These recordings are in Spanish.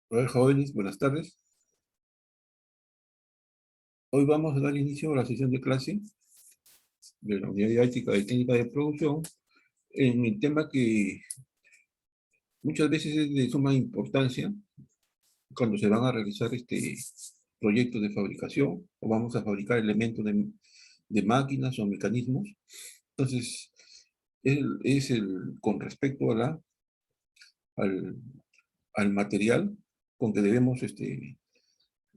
Hola, jóvenes, buenas tardes. Hoy vamos a dar inicio a la sesión de clase de la Unidad Didáctica y Técnica de Producción en el tema que muchas veces es de suma importancia cuando se van a realizar proyectos de fabricación o vamos a fabricar elementos de máquinas o mecanismos. Entonces, con respecto al, al material con que debemos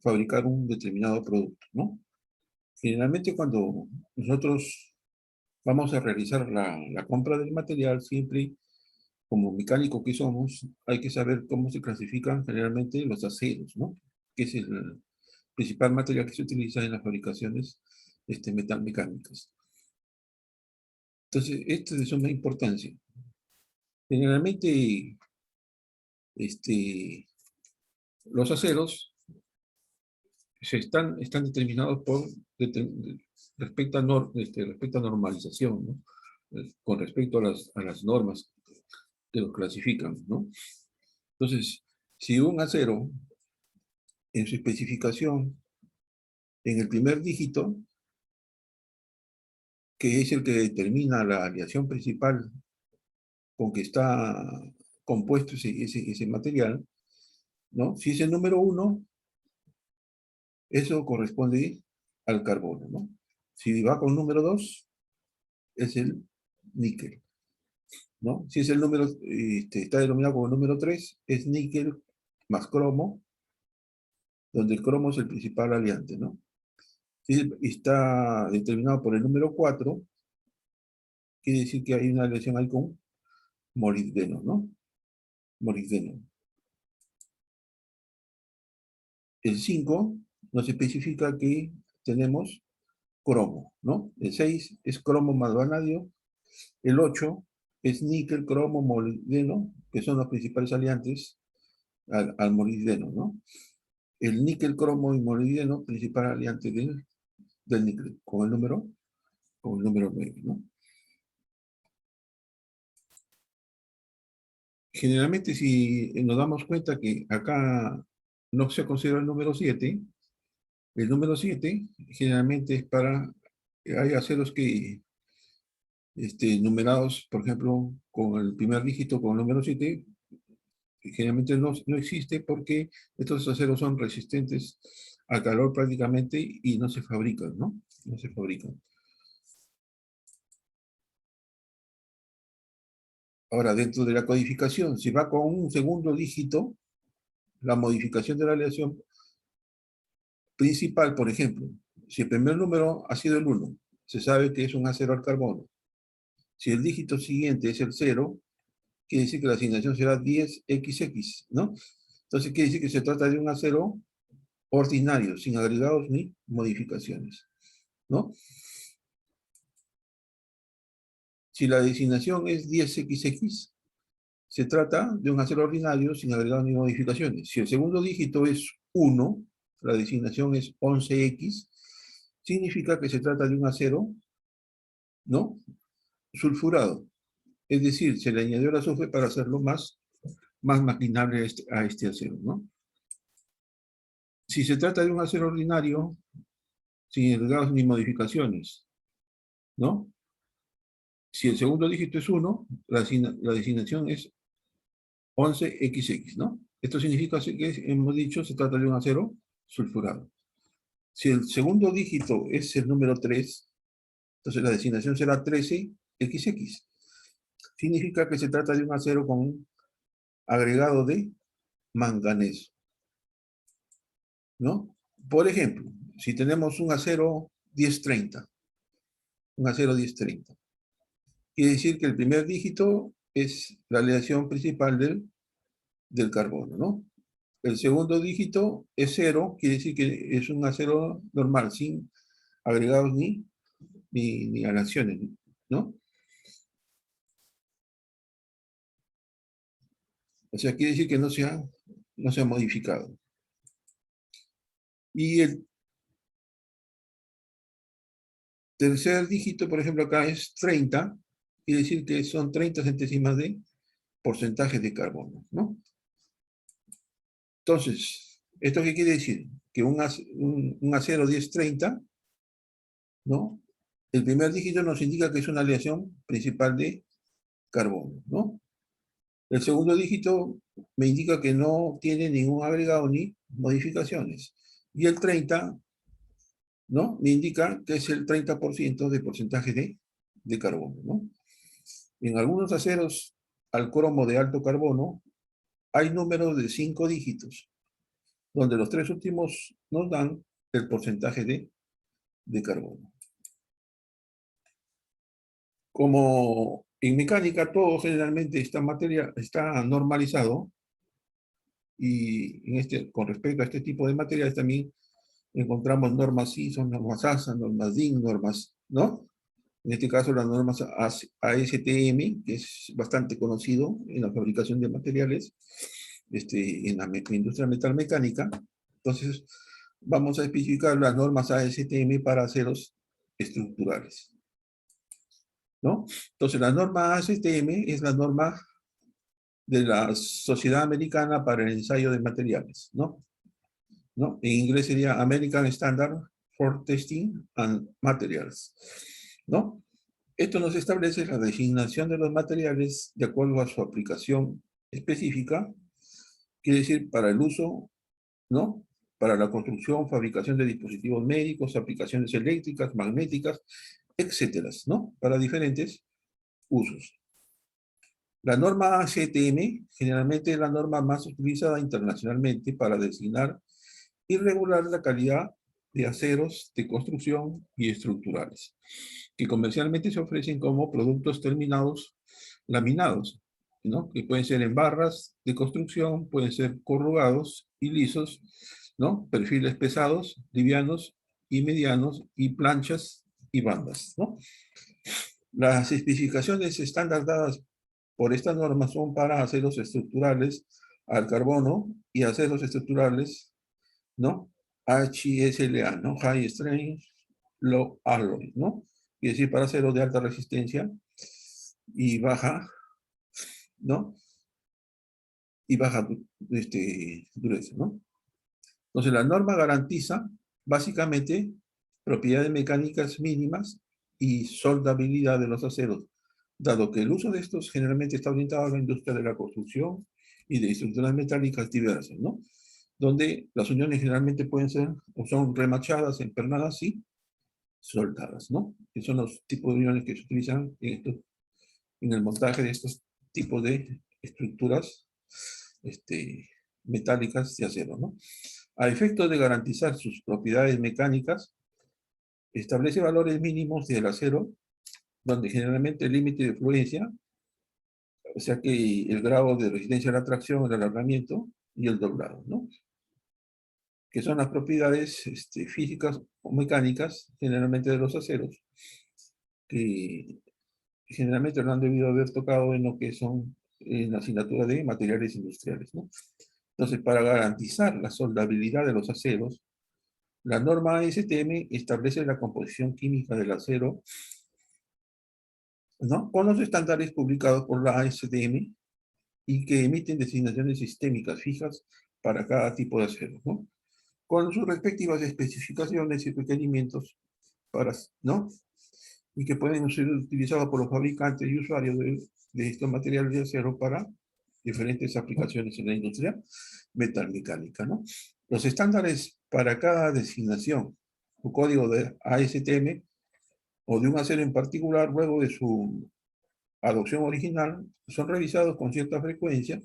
fabricar un determinado producto, ¿no? Generalmente cuando nosotros vamos a realizar la compra del material, siempre como mecánico que somos, hay que saber cómo se clasifican generalmente los aceros, ¿no? Que es el principal material que se utiliza en las fabricaciones metalmecánicas. Entonces, esto es de suma importancia. Generalmente, los aceros están determinados respecto a normalización, ¿no? Con respecto a las normas que los clasifican, ¿no? Entonces, si un acero en su especificación, en el primer dígito, que es el que determina la aleación principal con que está compuesto ese material, ¿no? Si es el número 1, eso corresponde al carbono, ¿no? Si va con número 2, es el níquel, ¿no? Si es el número, está denominado como número 3, es níquel más cromo, donde el cromo es el principal aliante, ¿no? Si está determinado por el número 4, quiere decir que hay una aleación ahí con molibdeno, ¿no? Molibdeno. El 5 nos especifica que tenemos cromo, ¿no? El 6 es cromo más vanadio. El 8 es níquel, cromo, molibdeno, que son los principales aliantes al molibdeno, ¿no? El níquel, cromo y molibdeno, principal aliante del níquel, con el número 9, ¿no? Generalmente, si nos damos cuenta que acá no se considera el número 7 generalmente es para, hay aceros que, numerados, por ejemplo, con el primer dígito, con el número 7, generalmente no existe porque estos aceros son resistentes al calor prácticamente y no se fabrican, ¿no? No se fabrican. Ahora, dentro de la codificación, si va con un segundo dígito, la modificación de la aleación principal, por ejemplo, si el primer número ha sido el 1, se sabe que es un acero al carbono. Si el dígito siguiente es el 0, quiere decir que la asignación será 10XX, ¿no? Entonces quiere decir que se trata de un acero ordinario, sin agregados ni modificaciones, ¿no? Si la designación es 10XX, se trata de un acero ordinario sin agregados ni modificaciones. Si el segundo dígito es 1, la designación es 11X, significa que se trata de un acero, ¿no? Sulfurado. Es decir, se le añadió el azufre para hacerlo más maquinable a este acero, ¿no? Si se trata de un acero ordinario, sin agregados ni modificaciones, ¿no? Si el segundo dígito es 1, la designación es 11XX, ¿no? Esto significa que, hemos dicho, se trata de un acero sulfurado. Si el segundo dígito es el número 3, entonces la designación será 13XX. Significa que se trata de un acero con un agregado de manganeso, ¿no? Por ejemplo, si tenemos un acero 1030, quiere decir que el primer dígito es la aleación principal del carbono, ¿no? El segundo dígito es 0, quiere decir que es un acero normal, sin agregados ni aleaciones, ¿no? O sea, quiere decir que no se ha modificado. Y tercer dígito, por ejemplo, acá es 30, quiere decir que son 30 centésimas de porcentaje de carbono, ¿no? Entonces, ¿esto qué quiere decir? Que un acero 1030, ¿no? El primer dígito nos indica que es una aleación principal de carbono, ¿no? El segundo dígito me indica que no tiene ningún agregado ni modificaciones. Y el 30, ¿no? Me indica que es el 30% de porcentaje de carbono, ¿no? En algunos aceros al cromo de alto carbono hay números de 5 dígitos, donde los tres últimos nos dan el porcentaje de carbono. Como en mecánica todo generalmente está normalizado, y con respecto a este tipo de materiales también encontramos normas ISO, normas ASA, normas DIN, normas, ¿no? En este caso las normas ASTM, que es bastante conocido en la fabricación de materiales, en la industria metalmecánica. Entonces, vamos a especificar las normas ASTM para aceros estructurales, ¿no? Entonces, la norma ASTM es la norma de la Sociedad Americana para el Ensayo de Materiales, ¿no? ¿No? En inglés sería American Standard for Testing and Materials, ¿no? Esto nos establece la designación de los materiales de acuerdo a su aplicación específica, quiere decir para el uso, ¿no? Para la construcción, fabricación de dispositivos médicos, aplicaciones eléctricas, magnéticas, etcétera, ¿no? Para diferentes usos. La norma ASTM generalmente es la norma más utilizada internacionalmente para designar y regular la calidad de aceros de construcción y estructurales, que comercialmente se ofrecen como productos terminados laminados, ¿no? Que pueden ser en barras de construcción, pueden ser corrugados y lisos, ¿no? Perfiles pesados, livianos y medianos, y planchas y bandas, ¿no? Las especificaciones estándar dadas por esta norma son para aceros estructurales al carbono y aceros estructurales, ¿no? HSLA, ¿no? High Strength Low Alloy, ¿no? Es decir, para aceros de alta resistencia y baja, ¿no? Y baja dureza, ¿no? Entonces, la norma garantiza básicamente propiedades mecánicas mínimas y soldabilidad de los aceros, dado que el uso de estos generalmente está orientado a la industria de la construcción y de estructuras metálicas diversas, ¿no? Donde las uniones generalmente pueden ser o son remachadas, empernadas y soldadas, ¿no? Que son los tipos de uniones que se utilizan en el montaje de estos tipos de estructuras metálicas de acero, ¿no? A efecto de garantizar sus propiedades mecánicas, establece valores mínimos del acero, donde generalmente el límite de fluencia, o sea que el grado de resistencia a la tracción, el alargamiento y el doblado, ¿no? Que son las propiedades físicas o mecánicas, generalmente de los aceros, que generalmente no han debido haber tocado en lo que son en la asignatura de materiales industriales, ¿no? Entonces, para garantizar la soldabilidad de los aceros, la norma ASTM establece la composición química del acero, ¿no? Con los estándares publicados por la ASTM y que emiten designaciones sistémicas fijas para cada tipo de acero, ¿no? Con sus respectivas especificaciones y requerimientos para, ¿no? Y que pueden ser utilizados por los fabricantes y usuarios de estos materiales de acero para diferentes aplicaciones en la industria metalmecánica, ¿no? Los estándares para cada designación o código de ASTM o de un acero en particular, luego de su adopción original, son revisados con cierta frecuencia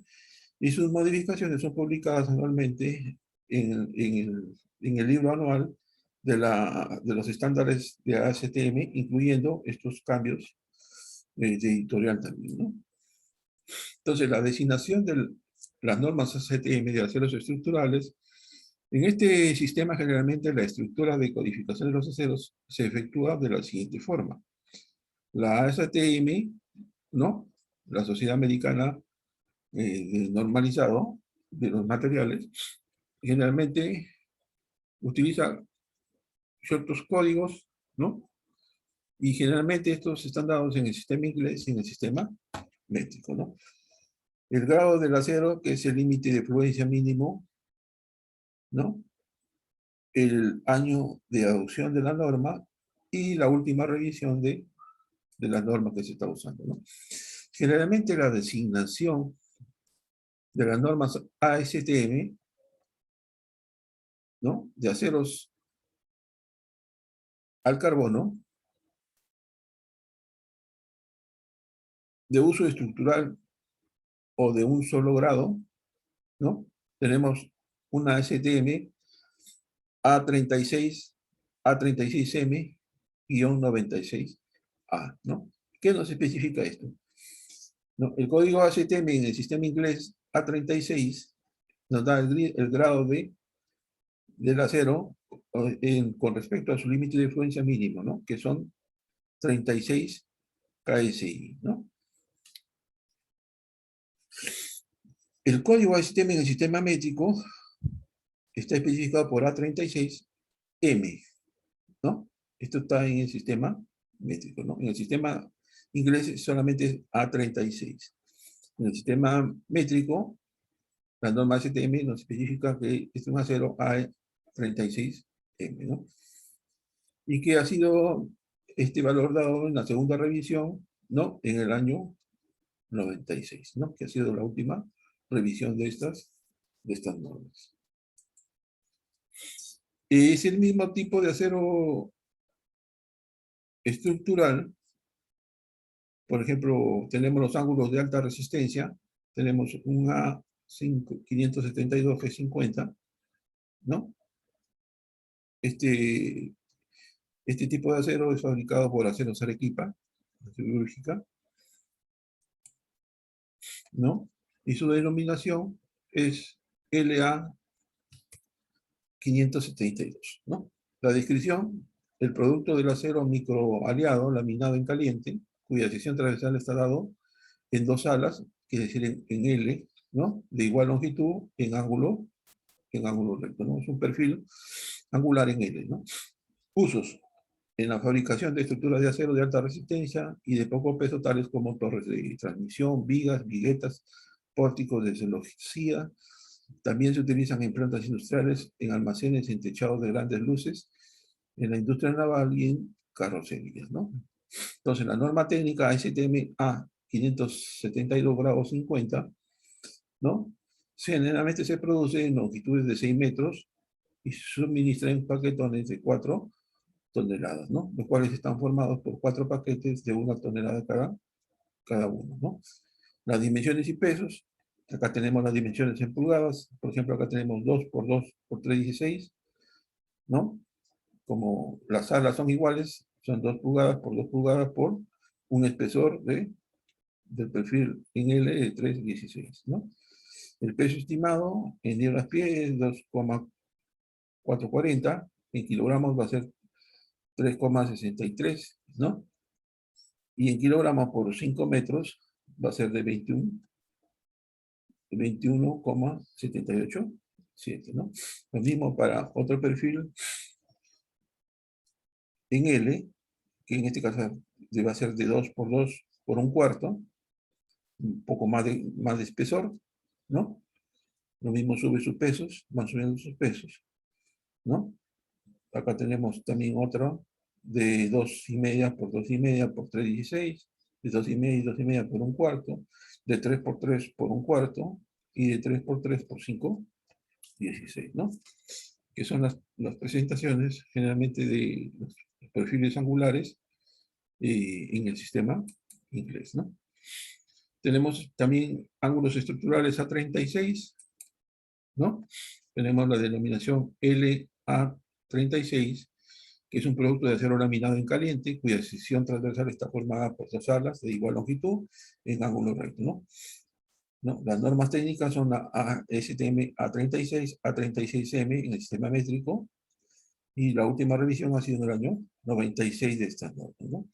y sus modificaciones son publicadas anualmente en el libro anual de los estándares de ASTM, incluyendo estos cambios de editorial también, ¿no? Entonces, la designación de las normas ASTM de aceros estructurales, en este sistema generalmente la estructura de codificación de los aceros se efectúa de la siguiente forma. La ASTM, ¿no? La Sociedad Americana de Normalizado de los Materiales, generalmente utiliza ciertos códigos, ¿no? Y generalmente estos están dados en el sistema inglés y en el sistema métrico, ¿no? El grado del acero, que es el límite de fluencia mínimo, ¿no? El año de adopción de la norma y la última revisión de la norma que se está usando, ¿no? Generalmente la designación de las normas ASTM, ¿no? De aceros al carbono, de uso estructural o de un solo grado, ¿no? Tenemos una ASTM A36, A36M-96A, ¿no? ¿Qué nos especifica esto? ¿No? El código ASTM en el sistema inglés A36 nos da el grado del acero con respecto a su límite de fluencia mínimo, ¿no? Que son 36 KSI, ¿no? El código ASTM en el sistema métrico está especificado por A36M, ¿no? Esto está en el sistema métrico, ¿no? En el sistema inglés solamente es A36. En el sistema métrico, la norma STM nos especifica que es un acero A36M, ¿no? Y que ha sido este valor dado en la segunda revisión, ¿no? En el año 96, ¿no? Que ha sido la última revisión de estas normas. Es el mismo tipo de acero estructural. Por ejemplo, tenemos los ángulos de alta resistencia, tenemos un A572 G50, ¿no? Este tipo de acero es fabricado por Aceros Arequipa, siderúrgica, ¿no? Y su denominación es LA572, ¿no? La descripción: el producto del acero microaliado laminado en caliente, cuya sección transversal está dado en dos alas, quiere decir en L, ¿no? De igual longitud en ángulo recto, ¿no? Es un perfil angular en L, ¿no? Usos: en la fabricación de estructuras de acero de alta resistencia y de poco peso, tales como torres de transmisión, vigas, viguetas, pórticos de celosía. También se utilizan en plantas industriales, en almacenes, en techados de grandes luces, en la industria naval y en carrocerías, ¿no? Entonces, la norma técnica ASTM A 572 grados 50, ¿no? Generalmente se produce en longitudes de 6 metros y se suministra en paquetones de 4 toneladas, ¿no? Los cuales están formados por 4 paquetes de 1 tonelada cada uno, ¿no? Las dimensiones y pesos: acá tenemos las dimensiones en pulgadas. Por ejemplo, acá tenemos 2 por 2 por 3,16, ¿no? Como las alas son iguales, son 2 pulgadas por 2 pulgadas por un espesor del perfil en L de 3,16, ¿no? El peso estimado en libras-pie es 2,440, en kilogramos va a ser 3,63, ¿no? Y en kilogramos por 5 metros va a ser de 21,787, ¿no? Lo mismo para otro perfil en L, que en este caso debe ser de 2 por 2 por un cuarto, un poco más de espesor, ¿no? Lo mismo sube sus pesos, van subiendo sus pesos, ¿no? Acá tenemos también otro de 2,5 por 2,5 por 3,16, de 2,5 y 2,5 por un cuarto, de 3 por 3 por un cuarto, y de 3 por 3 por 5,16, ¿no? Que son las presentaciones generalmente de los perfiles angulares en el sistema inglés, ¿no? Tenemos también ángulos estructurales A36, ¿no? Tenemos la denominación LA36, que es un producto de acero laminado en caliente, cuya sección transversal está formada por 2 alas de igual longitud en ángulo recto, ¿no? ¿No? Las normas técnicas son la ASTM A36, A36M en el sistema métrico, y la última revisión ha sido en el año 96 de estas normas, ¿no?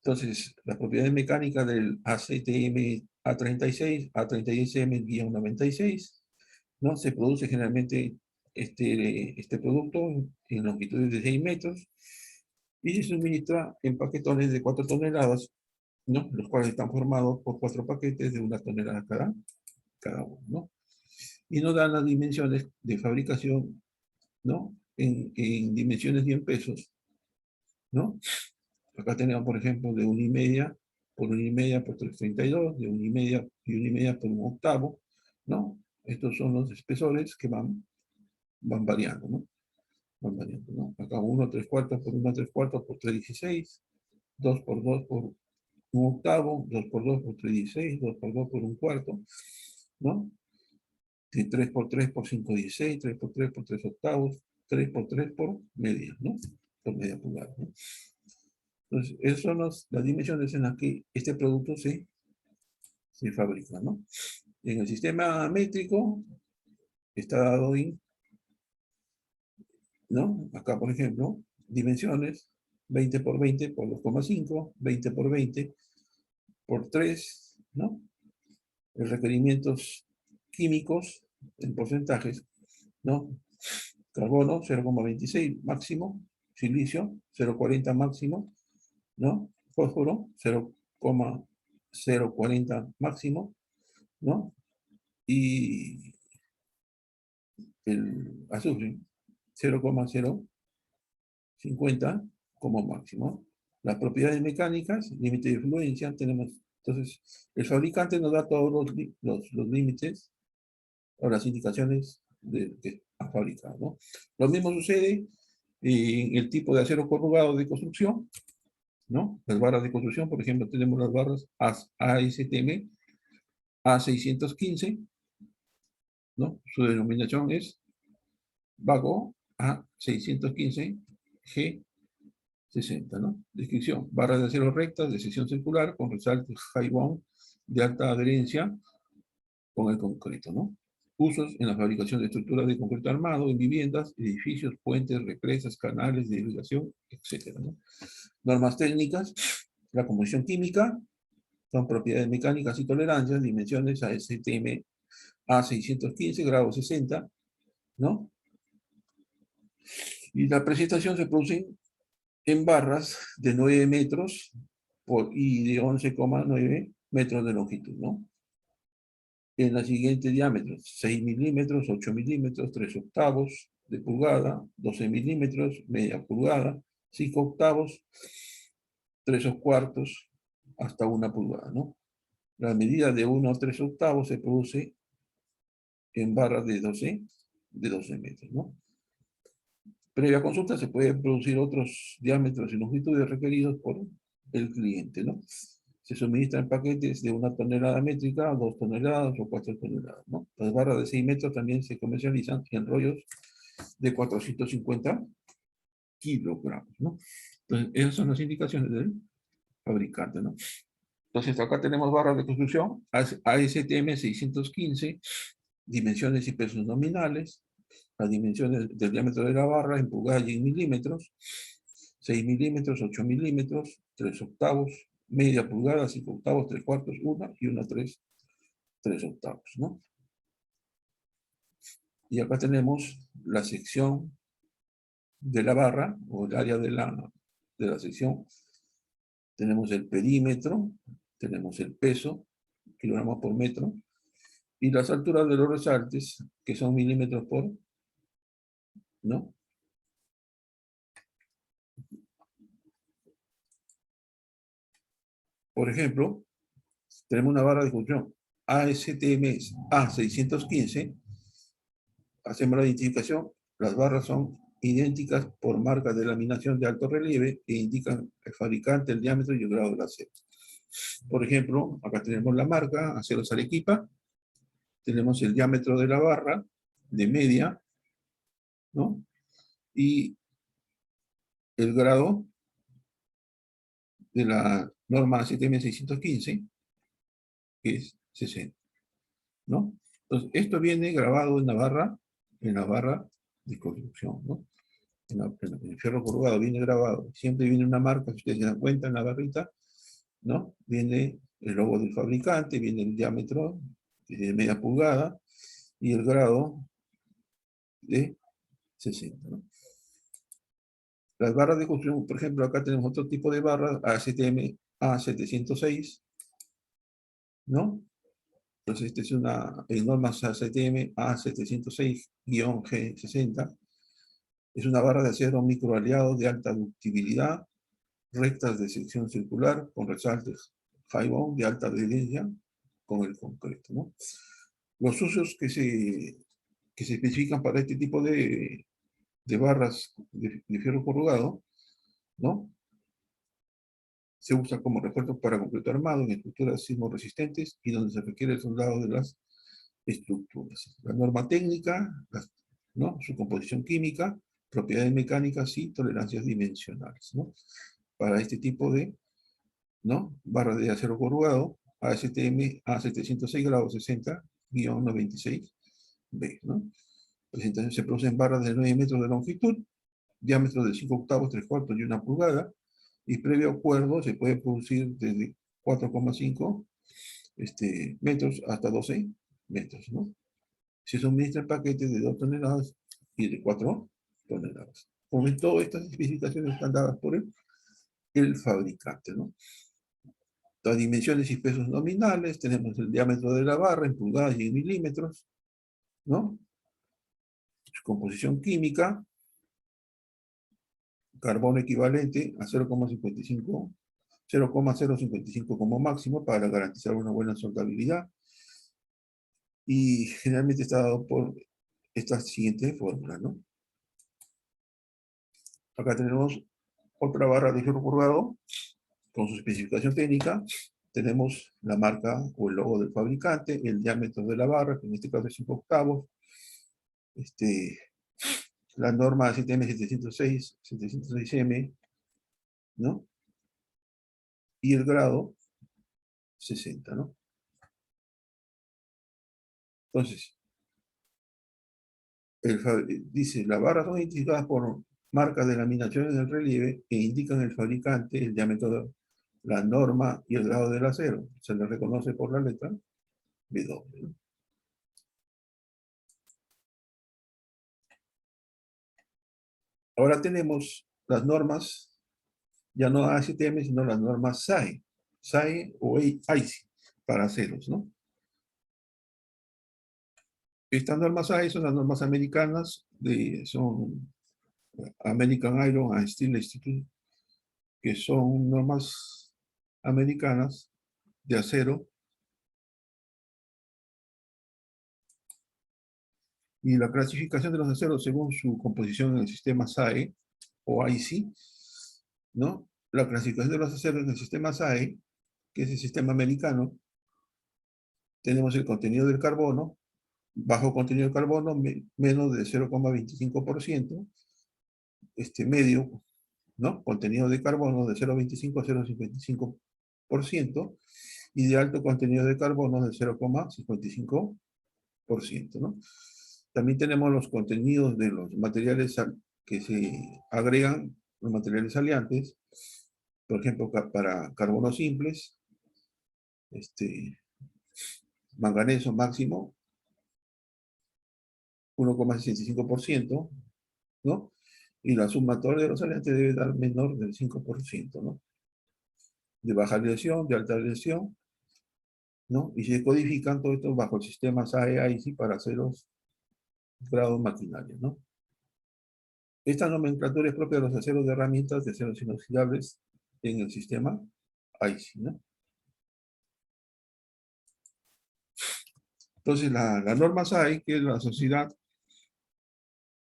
Entonces, las propiedades mecánicas del ACTM A36, A36M-96, ¿no? Se produce generalmente este producto en longitudes de 6 metros, y se suministra en paquetones de 4 toneladas, ¿no? Los cuales están formados por 4 paquetes de 1 tonelada cada uno, ¿no? Y nos dan las dimensiones de fabricación, ¿no? En dimensiones y en pesos, ¿no? Acá tenemos, por ejemplo, de 1,5 por 1,5 por 332, de 1,5 por 1/8, ¿no? Estos son los espesores que van variando, ¿no? Van variando, ¿no? Acá 1/3 por 1/3 por 316, 2 por 2 por 1/8, 2 por 2 por 316, 2 por 2 por 1/4, ¿no? Y 3 por 3 por 516, 3 por 3 por 3/8, 3 por 3 por media, ¿no? Por media pulgada, ¿no? Entonces, esas son las dimensiones en las que este producto se fabrica, ¿no? En el sistema métrico está dado en, ¿no? Acá, por ejemplo, dimensiones, 20 por 20 por 2,5, 20 por 20 por 3, ¿no? Los requerimientos químicos en porcentajes, ¿no? Carbono 0,26 máximo, silicio 0,40 máximo, ¿no? Fósforo 0,040 máximo, ¿no? Y el azufre 0,050 como máximo. Las propiedades mecánicas, límite de fluencia, tenemos, entonces, el fabricante nos da todos los límites o las indicaciones de que ha fabricado, ¿no? Lo mismo sucede en el tipo de acero corrugado de construcción, ¿no? Las barras de construcción, por ejemplo, tenemos las barras ASTM A615, ¿no? Su denominación es Vago A615 G60, ¿no? Descripción: barras de acero rectas de sección circular con resaltes high-bound de alta adherencia con el concreto, ¿no? Usos en la fabricación de estructuras de concreto armado en viviendas, edificios, puentes, represas, canales de irrigación, etcétera, ¿no? Normas técnicas: la composición química, son propiedades mecánicas y tolerancias, dimensiones ASTM A615, grado 60, ¿no? Y la presentación se produce en barras de 9 metros y de 11,9 metros de longitud, ¿no? En la siguiente diámetros: 6 milímetros, 8 milímetros, 3/8 de pulgada, 12 milímetros, media pulgada, 5/8, 3/4, hasta 1 pulgada, ¿no? La medida de 1 a 3/8 se produce en barras de 12 metros, ¿no? Previa consulta se pueden producir otros diámetros y longitudes requeridos por el cliente, ¿no? Se suministran paquetes de 1 tonelada métrica, 2 toneladas o 4 toneladas, ¿no? Las barras de 6 metros también se comercializan en rollos de 450 kilogramos, ¿no? Entonces, esas son las indicaciones del fabricante, ¿no? Entonces, acá tenemos barras de construcción, ASTM 615, dimensiones y pesos nominales, las dimensiones del diámetro de la barra en pulgadas y en milímetros: 6 milímetros, 8 milímetros, 3/8, media pulgada, 5/8, 3/4, 1 y 1/3/8, ¿no? Y acá tenemos la sección de la barra, o el área de la sección. Tenemos el perímetro, tenemos el peso, kilogramos por metro, y las alturas de los resaltes, que son milímetros por, ¿no? Por ejemplo, tenemos una barra de construcción ASTM A615, hacemos la identificación, las barras son idénticas por marcas de laminación de alto relieve que indican el fabricante, el diámetro y el grado del acero. Por ejemplo, acá tenemos la marca, Aceros Arequipa, tenemos el diámetro de la barra, de media, ¿no? Y el grado de la norma ASTM 615, que es 60, ¿no? Entonces, esto viene grabado en la barra de construcción, ¿no? En el fierro corrugado viene grabado, siempre viene una marca, si ustedes se dan cuenta en la barrita, ¿no? Viene el logo del fabricante, viene el diámetro de media pulgada y el grado de 60, ¿no? Las barras de construcción, por ejemplo, acá tenemos otro tipo de barras, ASTM A706, ¿no? Entonces, esta es una, en normas ASTM A706-G60, es una barra de acero microaliado de alta ductibilidad, rectas de sección circular, con resaltes high-bond de alta adherencia con el concreto, ¿no? Los usos que se especifican para este tipo de barras de fierro corrugado, ¿no? Se usa como refuerzo para concreto armado en estructuras sismoresistentes y donde se requiere el soldado de las estructuras. La norma técnica, ¿no? Su composición química, propiedades mecánicas y tolerancias dimensionales, ¿no? Para este tipo de, ¿no? Barra de acero corrugado, ASTM A706 grado 60-96B, ¿no? Presentación se producen barras de 9 metros de longitud, diámetro de 5 octavos, 3 cuartos y 1 pulgada, y previo acuerdo se puede producir desde 4,5 metros hasta 12 metros, ¿no? Se suministran paquetes de 2 toneladas y de 4 toneladas. Con todas estas especificaciones están dadas por el fabricante, ¿no? Las dimensiones y pesos nominales, tenemos el diámetro de la barra en pulgadas y en milímetros, ¿no? Su composición química, carbono equivalente a 0,055 como máximo para garantizar una buena soldabilidad, y generalmente está dado por esta siguiente fórmula, ¿no? Acá tenemos otra barra de fierro curvado con su especificación técnica. Tenemos la marca o el logo del fabricante, el diámetro de la barra, que en este caso es 5 octavos, la norma 7M706, 706M, ¿no? Y el grado 60, ¿no? Entonces, dice, las barras son identificadas por marcas de laminación en el relieve que indican el fabricante, el diámetro, la norma y el grado del acero. Se le reconoce por la letra W, ¿no? Ahora tenemos las normas, ya no ASTM, sino las normas SAE, SAE o IC para aceros, ¿no? Estas normas SAE son las normas americanas, son American Iron and Steel Institute, que son normas americanas de acero, y la clasificación de los aceros según su composición en el sistema SAE o IC, ¿no? La clasificación de los aceros en el sistema SAE, que es el sistema americano, tenemos el contenido del carbono, bajo contenido de carbono, menos de 0,25%, medio, ¿no? Contenido de carbono de 0,25 a 0,55%, y de alto contenido de carbono de 0,55%, ¿no? También tenemos los contenidos de los materiales que se agregan, los materiales aliantes, por ejemplo, para carbonos simples, manganeso máximo 1,65%, ¿no? Y la sumatoria de los aliantes debe dar menor del 5%, ¿no? De baja aleación, de alta aleación, ¿no? Y se codifican todo esto bajo el sistema SAE-IC para aceros grados maquinarios, ¿no? Esta nomenclatura es propia de los aceros de herramientas de aceros inoxidables en el sistema IC, ¿no? Entonces, la norma SAE, que es la Sociedad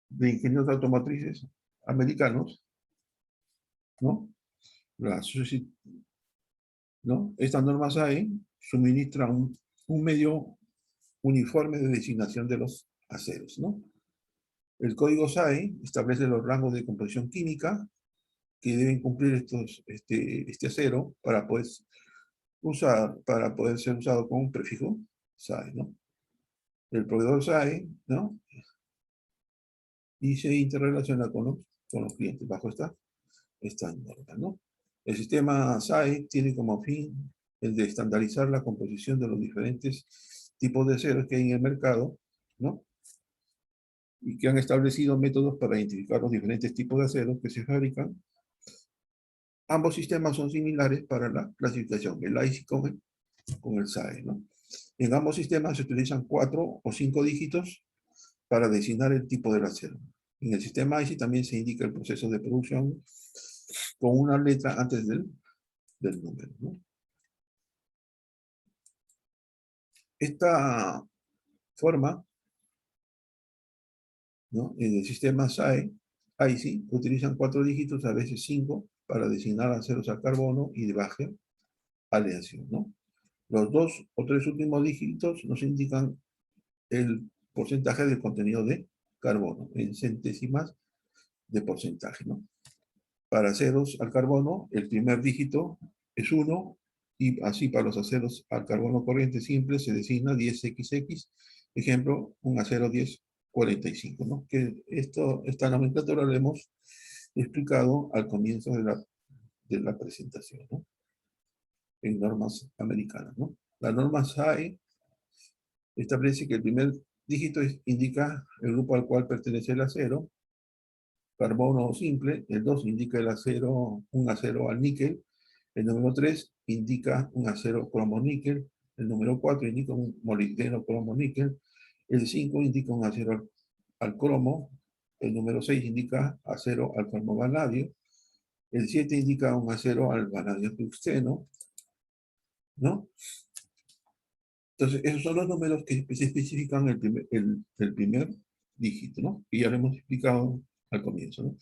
de Ingenieros Automotrices Americanos, ¿no? ¿No? Esta norma SAE suministra un medio uniforme de designación de los aceros, ¿no? El código SAE establece los rangos de composición química que deben cumplir este acero para poder ser usado con un prefijo SAE, ¿no? El proveedor SAE, ¿no? Y se interrelaciona con los clientes bajo esta norma, ¿no? El sistema SAE tiene como fin el de estandarizar la composición de los diferentes tipos de aceros que hay en el mercado, ¿no? y que han establecido métodos para identificar los diferentes tipos de aceros que se fabrican. Ambos sistemas son similares para la clasificación, el IC con el SAE, ¿no? En ambos sistemas se utilizan 4 o 5 dígitos para designar el tipo del acero. En el sistema IC también se indica el proceso de producción con una letra antes del número, ¿no? Esta forma, ¿no? En el sistema SAE, IC, utilizan 4 dígitos, a veces 5, para designar aceros al carbono y de baja aleación, ¿no? Los 2 o 3 últimos dígitos nos indican el porcentaje del contenido de carbono en centésimas de porcentaje, ¿no? Para aceros al carbono, el primer dígito es 1, y así para los aceros al carbono corriente simple se designa 10XX, ejemplo, un acero 1045, ¿no? Que esta nomenclatura la hemos explicado al comienzo de la presentación, ¿no? En normas americanas, ¿no? La norma SAE establece que el primer dígito indica el grupo al cual pertenece el acero, carbono simple. El 2 indica un acero al níquel. El número 3 indica un acero cromo-níquel. El número 4 indica un molibdeno cromo-níquel. El 5 indica un acero al cromo. El número 6 indica acero al cromo-vanadio. El 7 indica un acero al vanadio tungsteno, ¿no? Entonces, esos son los números que se especifican el primer dígito, ¿no? Y ya lo hemos explicado al comienzo, ¿no?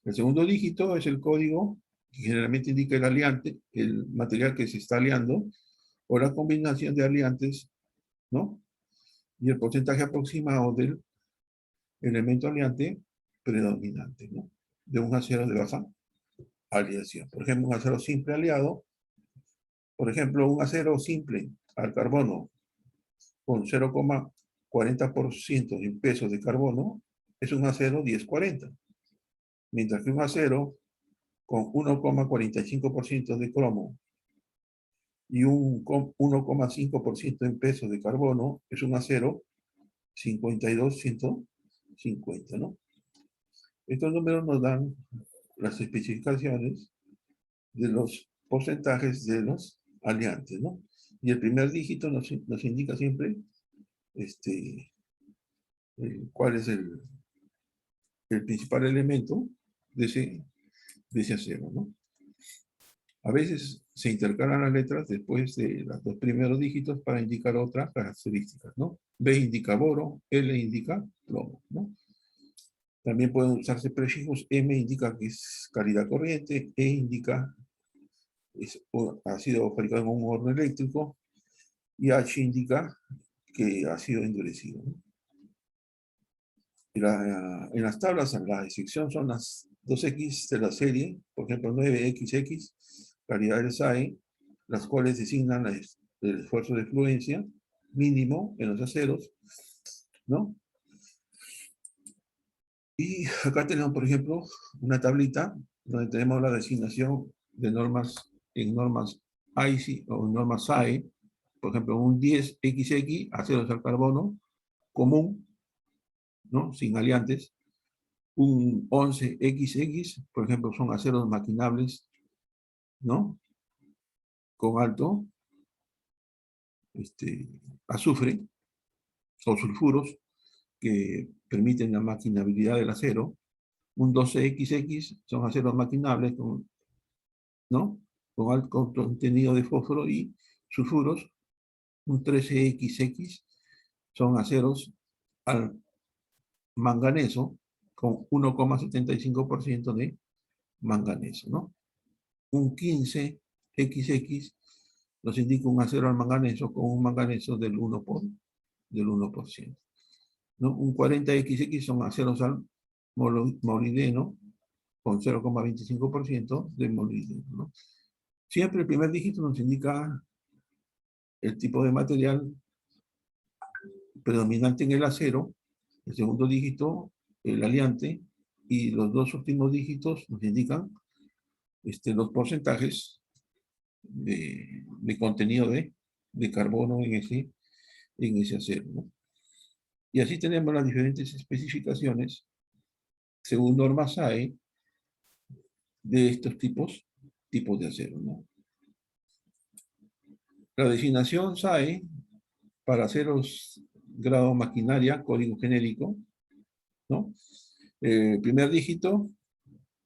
El segundo dígito es el código que generalmente indica el aliante, el material que se está aliando, o la combinación de aliantes, ¿no? Y el porcentaje aproximado del elemento aliante predominante, ¿no? De un acero de baja aleación. Por ejemplo, un acero simple aliado, por ejemplo, un acero simple al carbono con 0,40% en pesos de carbono es un acero 1040, mientras que un acero con 1,45% de cromo y un 1,5% en pesos de carbono es un acero 52150, ¿no? Estos números nos dan las especificaciones de los porcentajes de los aliantes, ¿no? Y el primer dígito nos indica siempre cuál es el principal elemento de ese acero, ¿no? A veces se intercalan las letras después de los 2 primeros dígitos para indicar otras características, ¿no? B indica boro, L indica plomo, ¿no? También pueden usarse prefijos. M indica que es calidad corriente, E indica ha sido fabricado en un horno eléctrico, y H indica que ha sido endurecido, ¿no? En las tablas, la excepción son las 2X de la serie, por ejemplo 9XX, calidad del SAE, las cuales designan el esfuerzo de fluencia mínimo en los aceros, ¿no? Y acá tenemos, por ejemplo, una tablita donde tenemos la designación de normas en normas IC o en normas SAE, por ejemplo, un 10XX, aceros al carbono común, ¿no? Sin aliantes. Un 11XX, por ejemplo, son aceros maquinables, ¿no? Con alto azufre o sulfuros que permiten la maquinabilidad del acero. Un 12XX son aceros maquinables ¿no? Con alto contenido de fósforo y sulfuros. Un 13XX son aceros al manganeso con 1,75% de manganeso, ¿no? Un 15XX nos indica un acero al manganeso con un manganeso del 1%. ¿No? Un 40XX son aceros al molibdeno con 0,25% de molibdeno, ¿no? Siempre el primer dígito nos indica el tipo de material predominante en el acero, el segundo dígito el aliante, y los 2 últimos dígitos nos indican los porcentajes de contenido de carbono en ese acero, ¿no? Y así tenemos las diferentes especificaciones, según normas SAE, de estos tipos de acero, ¿no? La designación SAE para aceros grado maquinaria, código genérico, ¿no? Primer dígito,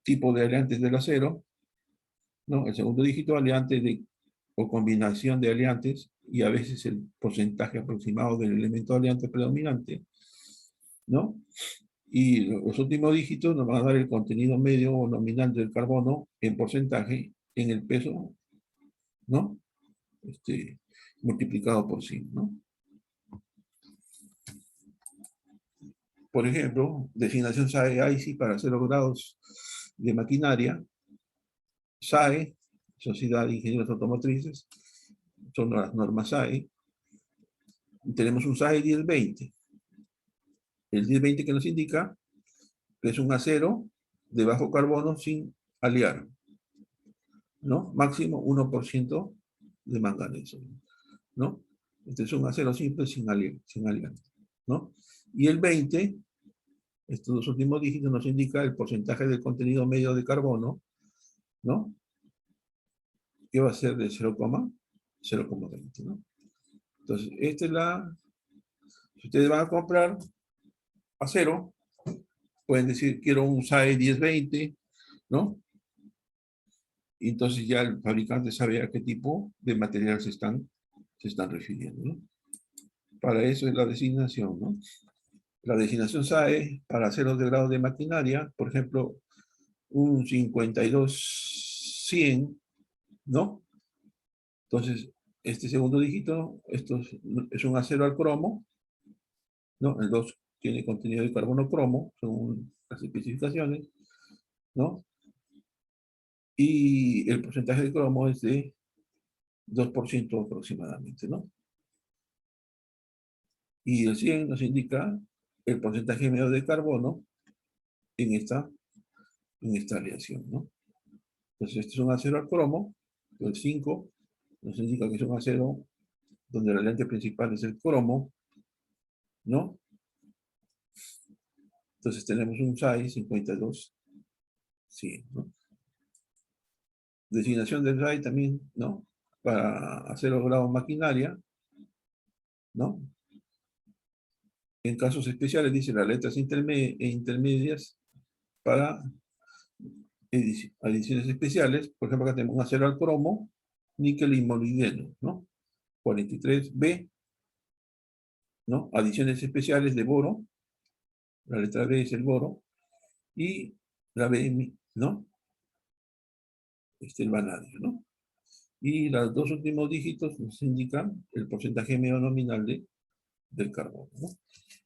tipo de aliantes del acero, ¿no? El segundo dígito, aliantes o combinación de aliantes, y a veces el porcentaje aproximado del elemento aliante predominante, ¿no? Y los últimos dígitos nos van a dar el contenido medio o nominal del carbono en porcentaje en el peso, ¿no? Multiplicado por 100, ¿no? Por ejemplo, designación SAE-IC para 0 grados de maquinaria. SAE, Sociedad de Ingenieros Automotrices, son las normas SAE. Tenemos un SAE 1020. El 1020 que nos indica que es un acero de bajo carbono sin aliar, ¿no? Máximo 1% de manganeso, ¿no? Este es un acero simple sin aliar, ¿no? Y el 20, estos dos últimos dígitos nos indica el porcentaje del contenido medio de carbono, ¿no? Que va a ser de 0,20, ¿no? Entonces, esta es si ustedes van a comprar acero, pueden decir, quiero un SAE 1020, ¿no? Y entonces ya el fabricante sabe a qué tipo de material se están refiriendo, ¿no? Para eso es la designación, ¿no? La designación SAE para aceros de grado de maquinaria, por ejemplo, un 52-100, ¿no? Entonces, este segundo dígito, esto es un acero al cromo, ¿no? El 2 tiene contenido de carbono cromo, según las especificaciones, ¿no? Y el porcentaje de cromo es de 2% aproximadamente, ¿no? Y el 100 nos indica el porcentaje medio de carbono en esta aleación, ¿no? Entonces, este es un acero al cromo, el 5 nos indica que es un acero donde la lente principal es el cromo, ¿no? Entonces tenemos un SAE 52, sí, ¿no? Designación del SAE también, ¿no? Para acero grado maquinaria, ¿no? En casos especiales dice las letras intermedias para adiciones especiales. Por ejemplo, acá tenemos un acero al cromo, níquel y molibdeno, ¿no? 43B, ¿no? Adiciones especiales de boro, la letra B es el boro, y la B, ¿no? El vanadio, ¿no? Y los dos últimos dígitos nos indican el porcentaje medio nominal del carbono, ¿no?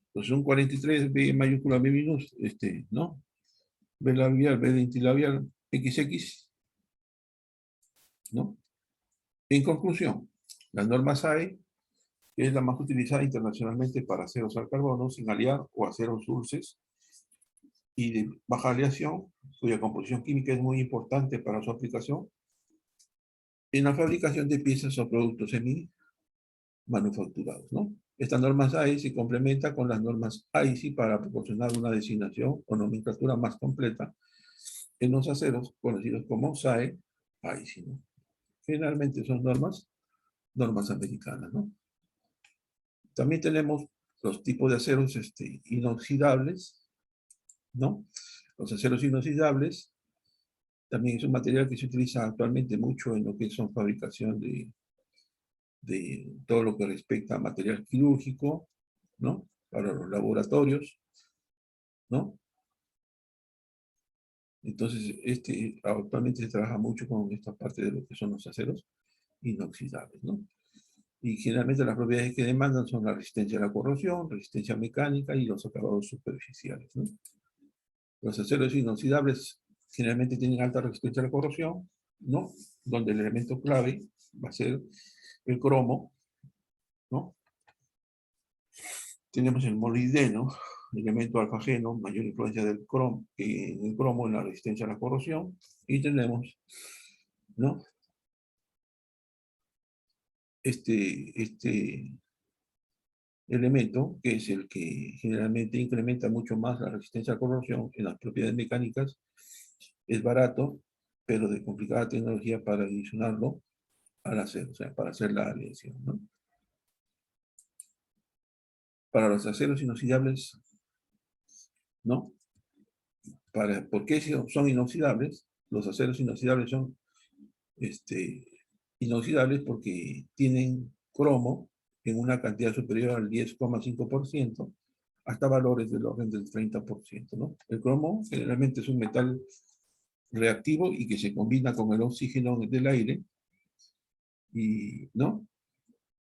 Entonces un 43, B mayúscula, B minus, ¿no? B labial, B dentilabial, XX, ¿no? En conclusión, la norma SAE es la más utilizada internacionalmente para aceros al carbono sin aliar o aceros dulces y de baja aleación, cuya composición química es muy importante para su aplicación en la fabricación de piezas o productos semi-manufacturados, ¿no? Esta norma SAE se complementa con las normas AISI para proporcionar una designación o nomenclatura más completa en los aceros conocidos como SAE AISI, ¿no? Generalmente son normas americanas, ¿no? También tenemos los tipos de aceros inoxidables, ¿no? Los aceros inoxidables también es un material que se utiliza actualmente mucho en lo que son fabricación de todo lo que respecta a material quirúrgico, ¿no? Para los laboratorios, ¿no? Entonces, actualmente se trabaja mucho con esta parte de lo que son los aceros inoxidables, ¿no? Y generalmente las propiedades que demandan son la resistencia a la corrosión, resistencia mecánica y los acabados superficiales, ¿no? Los aceros inoxidables generalmente tienen alta resistencia a la corrosión, ¿no? Donde el elemento clave va a ser el cromo, ¿no? Tenemos el molibdeno, elemento alfageno, mayor influencia del cromo, en el cromo en la resistencia a la corrosión, y tenemos, ¿no? Este elemento, que es el que generalmente incrementa mucho más la resistencia a corrosión en las propiedades mecánicas, es barato, pero de complicada tecnología para adicionarlo al acero, o sea, para hacer la aleación, ¿no? Para los aceros inoxidables, ¿no? ¿Por qué son inoxidables? Los aceros inoxidables son inoxidables porque tienen cromo en una cantidad superior al 10,5% hasta valores del orden del 30%, ¿no? El cromo generalmente es un metal reactivo y que se combina con el oxígeno del aire y, ¿no?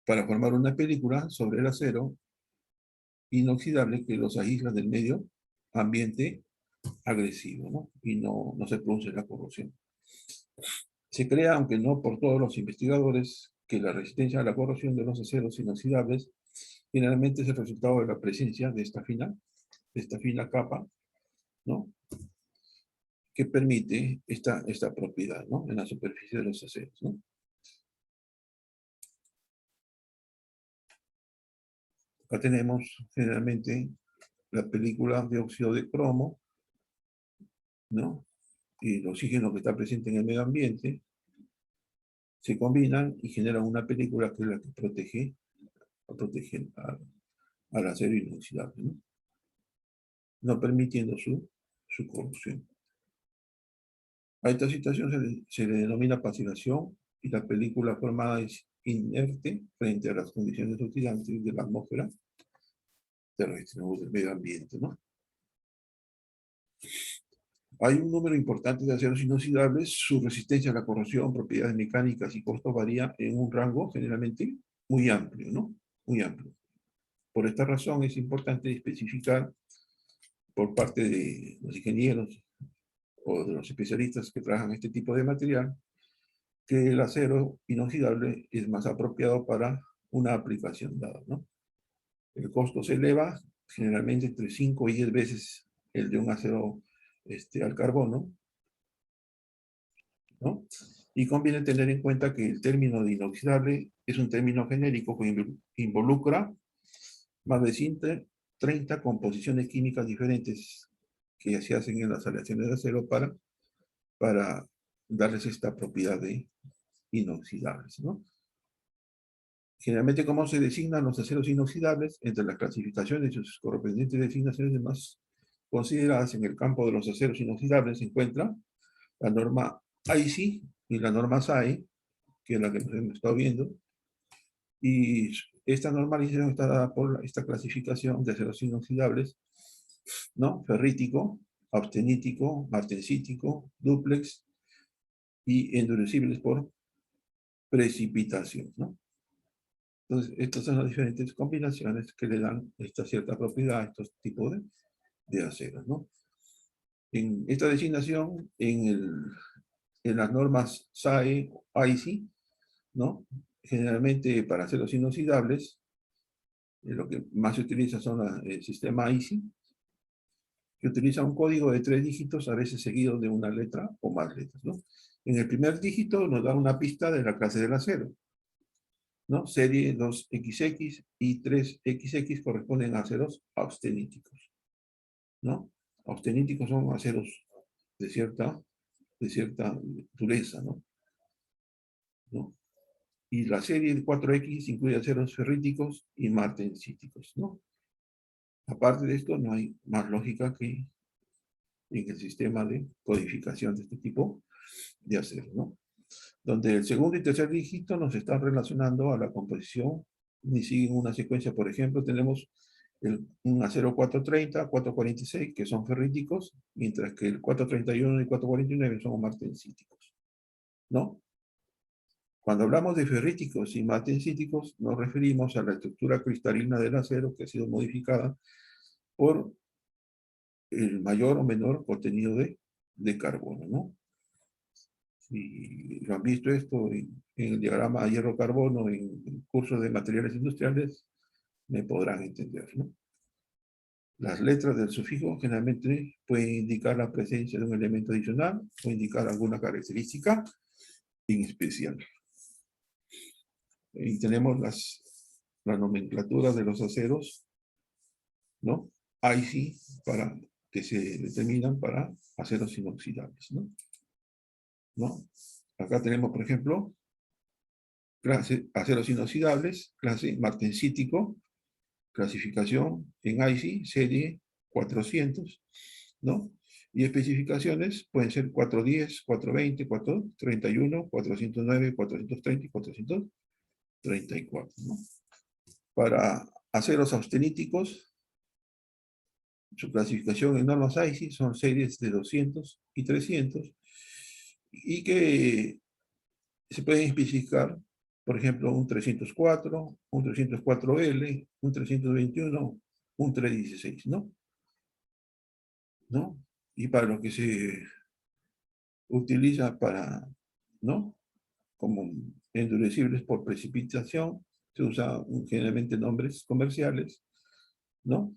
Para formar una película sobre el acero inoxidable que los aísla del medio ambiente agresivo, ¿no? Y no se produce la corrosión. Se cree, aunque no por todos los investigadores, que la resistencia a la corrosión de los aceros inoxidables generalmente es el resultado de la presencia de esta fina capa, ¿no? Que permite esta propiedad, ¿no? En la superficie de los aceros, ¿no? Acá tenemos generalmente la película de óxido de cromo, ¿no? Y el oxígeno que está presente en el medio ambiente se combinan y generan una película que es la que protege al acero inoxidable, ¿no? No permitiendo su corrosión. A esta situación se le denomina pacivación y la película formada es inerte frente a las condiciones oxidantes de la atmósfera terrestre o del medio ambiente, ¿no? Hay un número importante de aceros inoxidables, su resistencia a la corrosión, propiedades mecánicas y costos varía en un rango generalmente muy amplio, ¿no? Muy amplio. Por esta razón es importante especificar por parte de los ingenieros o de los especialistas que trabajan este tipo de material que el acero inoxidable es más apropiado para una aplicación dada, ¿no? El costo se eleva generalmente entre 5 y 10 veces el de un acero al carbono, ¿no? Y conviene tener en cuenta que el término de inoxidable es un término genérico que involucra más de 30 composiciones químicas diferentes que se hacen en las aleaciones de acero para darles esta propiedad de inoxidables, ¿no? Generalmente, ¿cómo se designan los aceros inoxidables? Entre las clasificaciones y sus correspondientes designaciones más consideradas en el campo de los aceros inoxidables se encuentra la norma IC y la norma SAE, que es la que nos hemos estado viendo, y esta normalización está dada por esta clasificación de aceros inoxidables, ¿no? Ferrítico, austenítico, martensítico, dúplex y endurecibles por precipitación, ¿no? Entonces, estas son las diferentes combinaciones que le dan esta cierta propiedad a estos tipos de aceros, ¿no? En esta designación, en las normas SAE o IC, ¿no? Generalmente para aceros inoxidables, lo que más se utiliza son el sistema IC, que utiliza un código de 3 dígitos, a veces seguido de una letra o más letras, ¿no? En el primer dígito nos da una pista de la clase del acero, ¿no? Serie 2XX y 3XX corresponden a aceros austeníticos, ¿no? Austeníticos son aceros de cierta dureza, ¿no? ¿No? Y la serie de 4X incluye aceros ferríticos y martensíticos, ¿no? Aparte de esto, no hay más lógica que en el sistema de codificación de este tipo de acero, ¿no? Donde el segundo y tercer dígito nos están relacionando a la composición y siguen una secuencia. Por ejemplo, tenemos un acero 430, 446, que son ferríticos, mientras que el 431 y 449 son martensíticos, ¿no? Cuando hablamos de ferríticos y martensíticos, nos referimos a la estructura cristalina del acero que ha sido modificada por el mayor o menor contenido de carbono, ¿no? Si lo han visto esto en el diagrama hierro-carbono en cursos de materiales industriales, me podrán entender, ¿no? Las letras del sufijo generalmente pueden indicar la presencia de un elemento adicional o indicar alguna característica en especial. Y tenemos la nomenclatura de los aceros, ¿no? IC para que se determinan para aceros inoxidables, ¿no? ¿No? Acá tenemos, por ejemplo, clase aceros inoxidables, clase martensítico, clasificación en IC, serie 400, ¿no? Y especificaciones pueden ser 410, 420, 431, 409, 430 y 434, ¿no? Para aceros austeníticos, su clasificación en normas IC son series de 200 y 300, y que se pueden especificar, por ejemplo, un 304, un 304L, un 321, un 316, ¿no? ¿No? Y para lo que se utiliza para, ¿no? Como endurecibles por precipitación, se usa generalmente nombres comerciales, ¿no?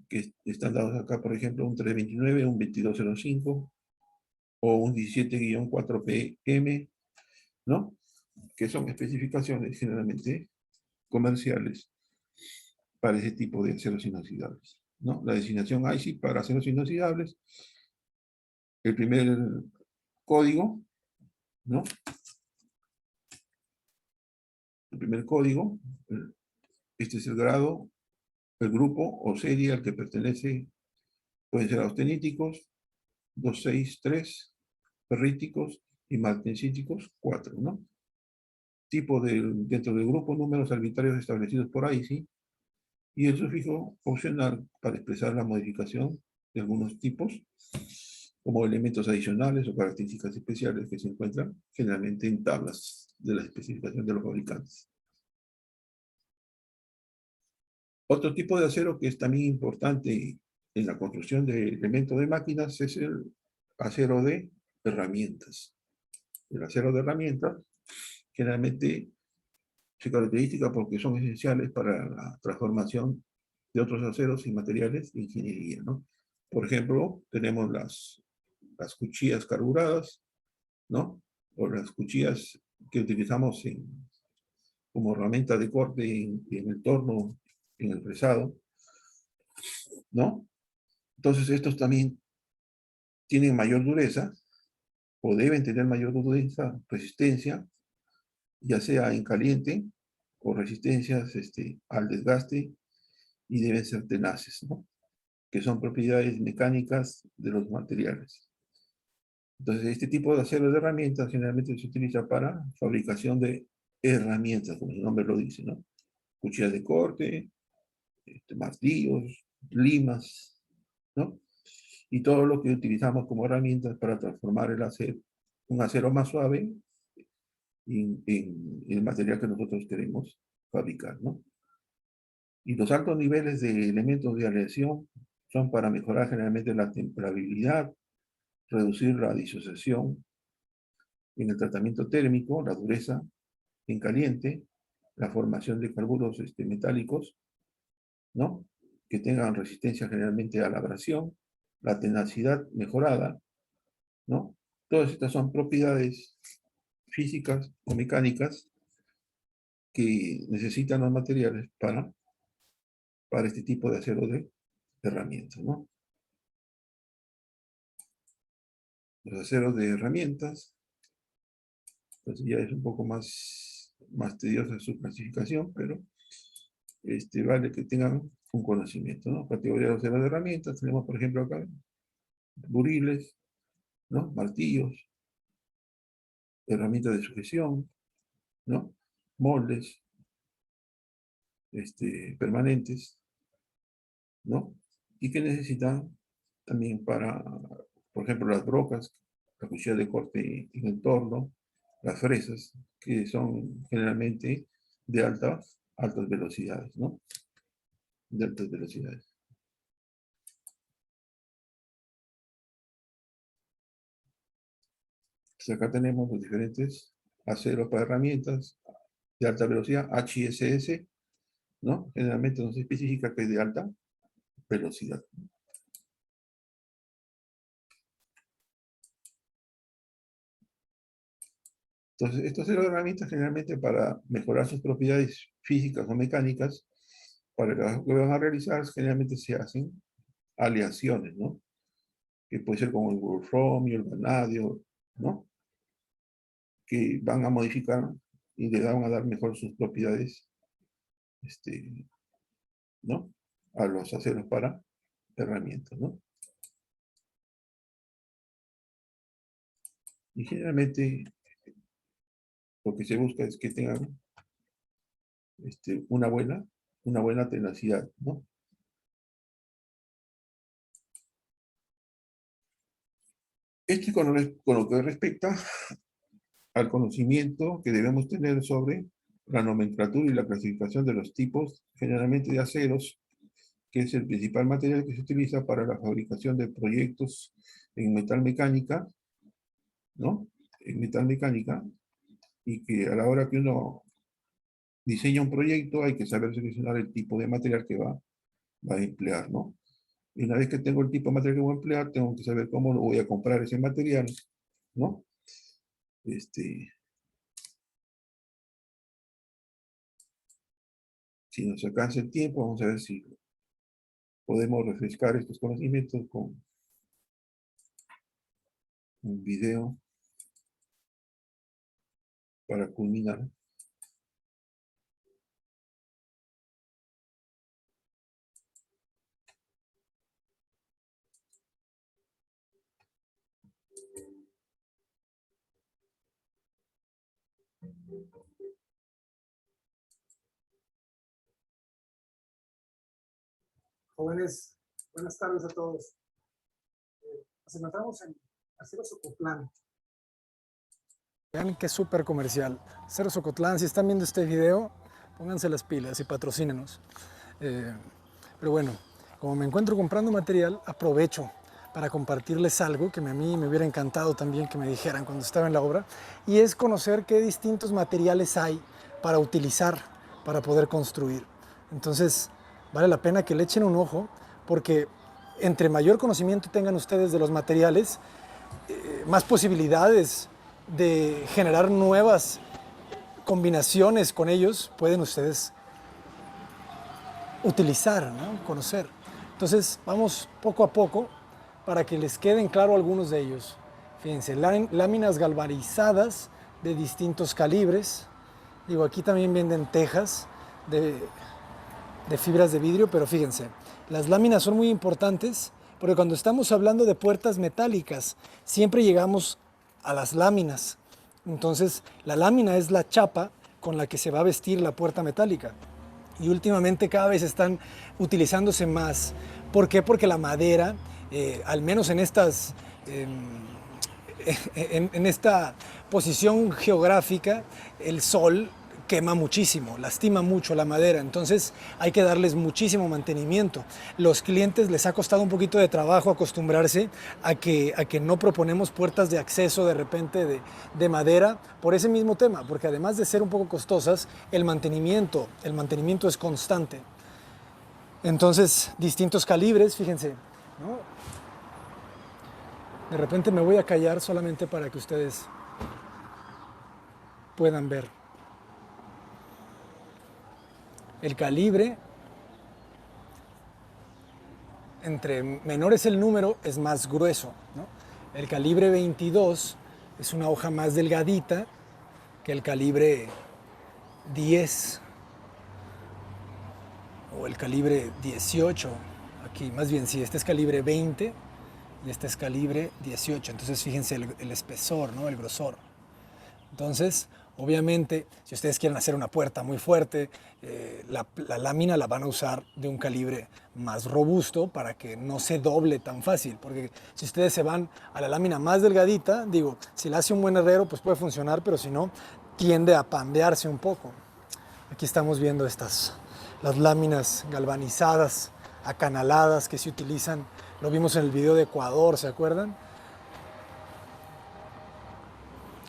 Que están dados acá, por ejemplo, un 329, un 2205 o un 17-4PM, ¿no? Que son especificaciones generalmente comerciales para ese tipo de aceros inoxidables, ¿no? La designación IC para aceros inoxidables, el primer código, ¿no? El primer código, este es el grado, el grupo o serie al que pertenece, pueden ser austeníticos, 263, ferríticos y martensíticos, 4, ¿no? Tipo dentro del grupo, números arbitrarios establecidos por IC, y el sufijo opcional para expresar la modificación de algunos tipos, como elementos adicionales o características especiales que se encuentran generalmente en tablas de la especificación de los fabricantes. Otro tipo de acero que es también importante en la construcción de elementos de máquinas es el acero de herramientas. El acero de herramientas generalmente se caracteriza porque son esenciales para la transformación de otros aceros y materiales de ingeniería, ¿no? Por ejemplo, tenemos las cuchillas carburadas, ¿no? O las cuchillas que utilizamos como herramienta de corte en el torno, en el fresado, ¿no? Entonces, estos también tienen mayor dureza, o deben tener mayor dureza, resistencia, ya sea en caliente, o resistencias al desgaste, y deben ser tenaces, ¿no? Que son propiedades mecánicas de los materiales. Entonces, este tipo de acero de herramientas generalmente se utiliza para fabricación de herramientas, como su nombre lo dice, ¿no? Cuchillas de corte, martillos, limas, ¿no? Y todo lo que utilizamos como herramientas para transformar el acero, un acero más suave en el material que nosotros queremos fabricar, ¿no? Y los altos niveles de elementos de aleación son para mejorar generalmente la temperabilidad, reducir la disociación en el tratamiento térmico, la dureza en caliente, la formación de carburos metálicos, ¿no? Que tengan resistencia generalmente a la abrasión, la tenacidad mejorada, ¿no? Todas estas son propiedades físicas o mecánicas que necesitan los materiales para este tipo de acero de herramientas, ¿no? Los aceros de herramientas, entonces ya es un poco más tediosa su clasificación, pero vale que tengan un conocimiento, ¿no? Categoría de aceros de herramientas, tenemos por ejemplo acá buriles, ¿no? Martillos, herramientas de sujeción, ¿no? Moldes, permanentes, ¿no? Y que necesitan también para, por ejemplo, las brocas, la cuchilla de corte en el torno, las fresas, que son generalmente de altas velocidades, ¿no? De altas velocidades. Entonces acá tenemos los diferentes aceros para herramientas de alta velocidad, HISS, ¿no? Generalmente no se especifica que es de alta velocidad. Entonces, estas son herramientas generalmente para mejorar sus propiedades físicas o mecánicas, para lo que van a realizar, generalmente se hacen aleaciones, ¿no? Que puede ser como el wolframio, el vanadio, ¿no? Que van a modificar y le van a dar mejor sus propiedades, ¿no? A los aceros para herramientas, ¿no? Y generalmente lo que se busca es que tengan una buena tenacidad, ¿no? Esto con lo que respecta al conocimiento que debemos tener sobre la nomenclatura y la clasificación de los tipos, generalmente de aceros, que es el principal material que se utiliza para la fabricación de proyectos en metal mecánica, ¿no? En metal mecánica, y que a la hora que uno diseña un proyecto hay que saber seleccionar el tipo de material que va a emplear, ¿no? Y una vez que tengo el tipo de material que voy a emplear, tengo que saber cómo lo voy a comprar ese material, ¿no? Si nos alcanza el tiempo, vamos a ver si podemos refrescar estos conocimientos con un video para culminar. Jóvenes, buenas tardes a todos. Nos encontramos en Aceros Ocotlán. Vean qué súper comercial. Aceros Ocotlán, si están viendo este video, pónganse las pilas y patrocínenos. Pero bueno, como me encuentro comprando material, aprovecho para compartirles algo que a mí me hubiera encantado también que me dijeran cuando estaba en la obra, y es conocer qué distintos materiales hay para utilizar para poder construir. Entonces, vale la pena que le echen un ojo, porque entre mayor conocimiento tengan ustedes de los materiales, más posibilidades de generar nuevas combinaciones con ellos pueden ustedes utilizar, ¿no? Conocer. Entonces, vamos poco a poco para que les queden claro algunos de ellos. Fíjense, láminas galvanizadas de distintos calibres. Digo, aquí también venden tejas de fibras de vidrio, pero fíjense, las láminas son muy importantes porque cuando estamos hablando de puertas metálicas, siempre llegamos a las láminas. Entonces, la lámina es la chapa con la que se va a vestir la puerta metálica. Y últimamente cada vez están utilizándose más. ¿Por qué? Porque la madera, al menos en estas... en esta posición geográfica, el sol quema muchísimo, lastima mucho la madera, entonces hay que darles muchísimo mantenimiento. Los clientes les ha costado un poquito de trabajo acostumbrarse a que no proponemos puertas de acceso de repente de madera por ese mismo tema, porque además de ser un poco costosas, el mantenimiento es constante. Entonces, distintos calibres, fíjense, ¿no? De repente me voy a callar solamente para que ustedes puedan ver. El calibre, entre menor es el número, es más grueso, ¿no? El calibre 22 es una hoja más delgadita que el calibre 10 o el calibre 18. Aquí, más bien, sí, este es calibre 20 y este es calibre 18. Entonces, fíjense el espesor, ¿no? El grosor. Entonces, obviamente, si ustedes quieren hacer una puerta muy fuerte, la lámina la van a usar de un calibre más robusto para que no se doble tan fácil. Porque si ustedes se van a la lámina más delgadita, digo, si la hace un buen herrero, pues puede funcionar, pero si no, tiende a pandearse un poco. Aquí estamos viendo las láminas galvanizadas, acanaladas que se utilizan. Lo vimos en el video de Ecuador, ¿se acuerdan?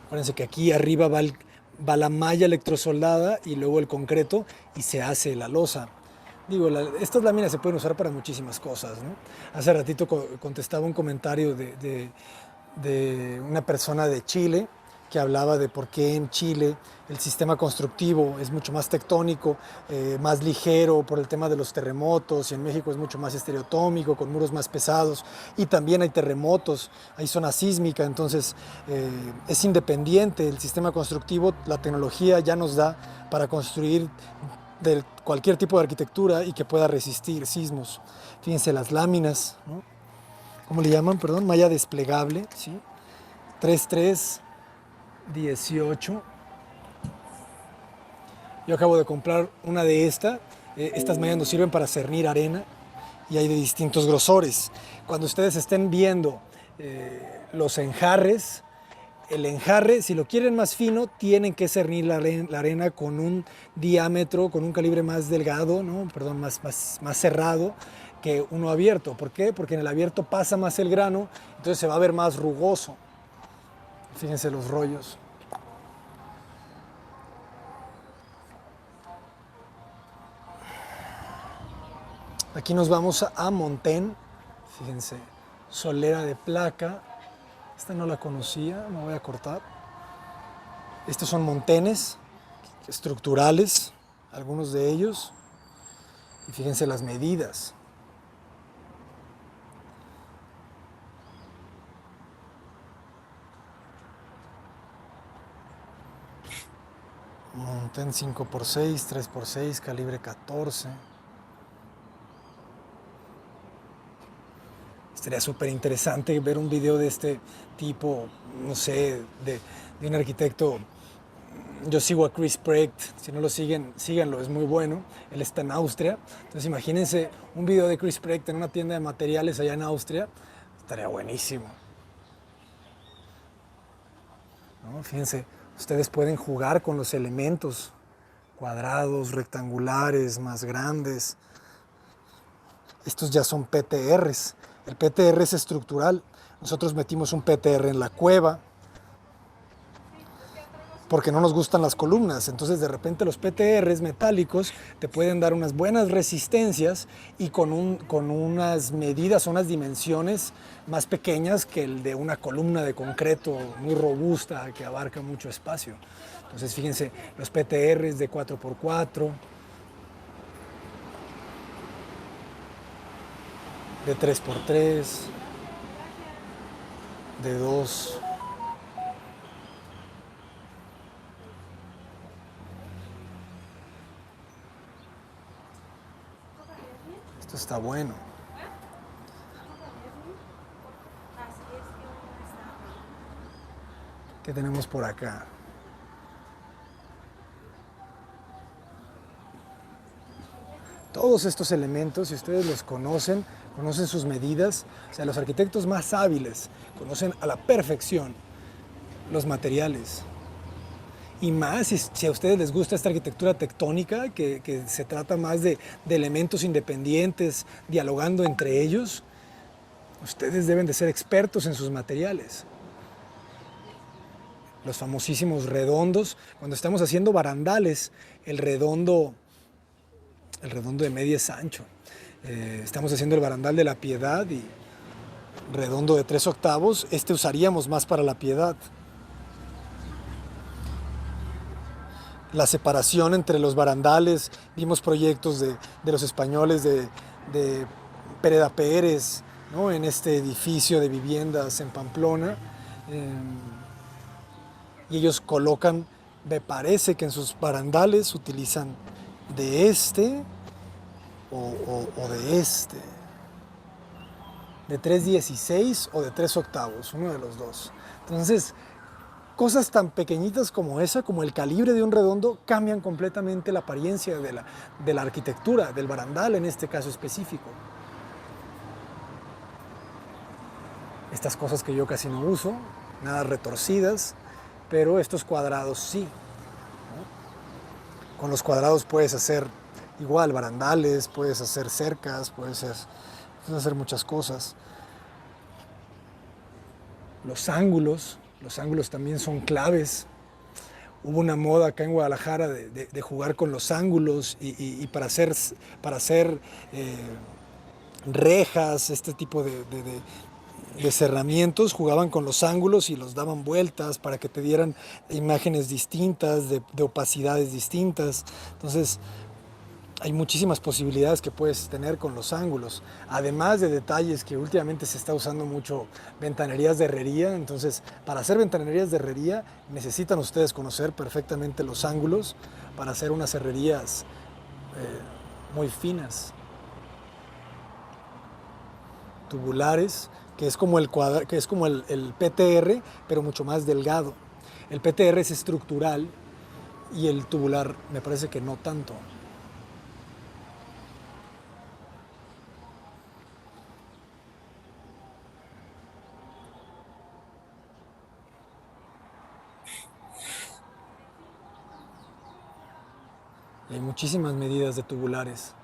Acuérdense que aquí arriba va la malla electrosoldada y luego el concreto y se hace la losa. Digo, estas láminas se pueden usar para muchísimas cosas, ¿no? Hace ratito contestaba un comentario de una persona de Chile que hablaba de por qué en Chile el sistema constructivo es mucho más tectónico, más ligero por el tema de los terremotos, y en México es mucho más estereotómico, con muros más pesados, y también hay terremotos, hay zona sísmica, entonces es independiente el sistema constructivo, la tecnología ya nos da para construir de cualquier tipo de arquitectura y que pueda resistir sismos. Fíjense las láminas, ¿no? ¿Cómo le llaman? Perdón, malla desplegable, ¿sí? 3318. Yo acabo de comprar una de estas. Estas mallas nos sirven para cernir arena y hay de distintos grosores. Cuando ustedes estén viendo los enjarres, el enjarre, si lo quieren más fino, tienen que cernir la arena con un diámetro, con un calibre más delgado, ¿no? Perdón, más cerrado que uno abierto. ¿Por qué? Porque en el abierto pasa más el grano, entonces se va a ver más rugoso. Fíjense los rollos. Aquí nos vamos a Montén. Fíjense, solera de placa. Esta no la conocía, me voy a cortar. Estos son montenes estructurales, algunos de ellos. Y fíjense las medidas. Montén 5x6, 3x6, calibre 14. Sería súper interesante ver un video de este tipo, no sé, de un arquitecto. Yo sigo a Chris Precht, si no lo siguen, síganlo, es muy bueno. Él está en Austria. Entonces imagínense un video de Chris Precht en una tienda de materiales allá en Austria. Estaría buenísimo, ¿no? Fíjense, ustedes pueden jugar con los elementos cuadrados, rectangulares, más grandes. Estos ya son PTRs. El PTR es estructural. Nosotros metimos un PTR en la cueva porque no nos gustan las columnas. Entonces de repente los PTRs metálicos te pueden dar unas buenas resistencias y con unas medidas, unas dimensiones más pequeñas que el de una columna de concreto muy robusta que abarca mucho espacio. Entonces fíjense, los PTRs de 4x4, de 3x3, de 2. Esto está bueno. ¿Qué tenemos por acá? Todos estos elementos, si ustedes los conocen sus medidas, o sea, los arquitectos más hábiles conocen a la perfección los materiales. Y más si a ustedes les gusta esta arquitectura tectónica, que se trata más de elementos independientes, dialogando entre ellos, ustedes deben de ser expertos en sus materiales. Los famosísimos redondos, cuando estamos haciendo barandales, el redondo de media es ancho. Estamos haciendo el barandal de la Piedad y redondo de 3/8, este usaríamos más para la Piedad. La separación entre los barandales, vimos proyectos de los españoles de Pereda Pérez, ¿no? En este edificio de viviendas en Pamplona, y ellos colocan, me parece que en sus barandales utilizan de este o de este, de 3/16 o de 3/8, uno de los dos. Entonces, cosas tan pequeñitas como esa, como el calibre de un redondo, cambian completamente la apariencia de la arquitectura, del barandal en este caso específico. Estas cosas que yo casi no uso, nada retorcidas, pero estos cuadrados sí, ¿no? Con los cuadrados puedes hacer igual barandales, puedes hacer cercas, puedes hacer muchas cosas. Los ángulos también son claves. Hubo una moda acá en Guadalajara de jugar con los ángulos y para hacer rejas, este tipo cerramientos, jugaban con los ángulos y los daban vueltas para que te dieran imágenes distintas, de opacidades distintas. Entonces, hay muchísimas posibilidades que puedes tener con los ángulos, además de detalles que últimamente se está usando mucho, ventanerías de herrería. Entonces, para hacer ventanerías de herrería necesitan ustedes conocer perfectamente los ángulos para hacer unas herrerías muy finas, tubulares, que es como el PTR, pero mucho más delgado. El PTR es estructural y el tubular me parece que no tanto. Hay muchísimas medidas de tubulares.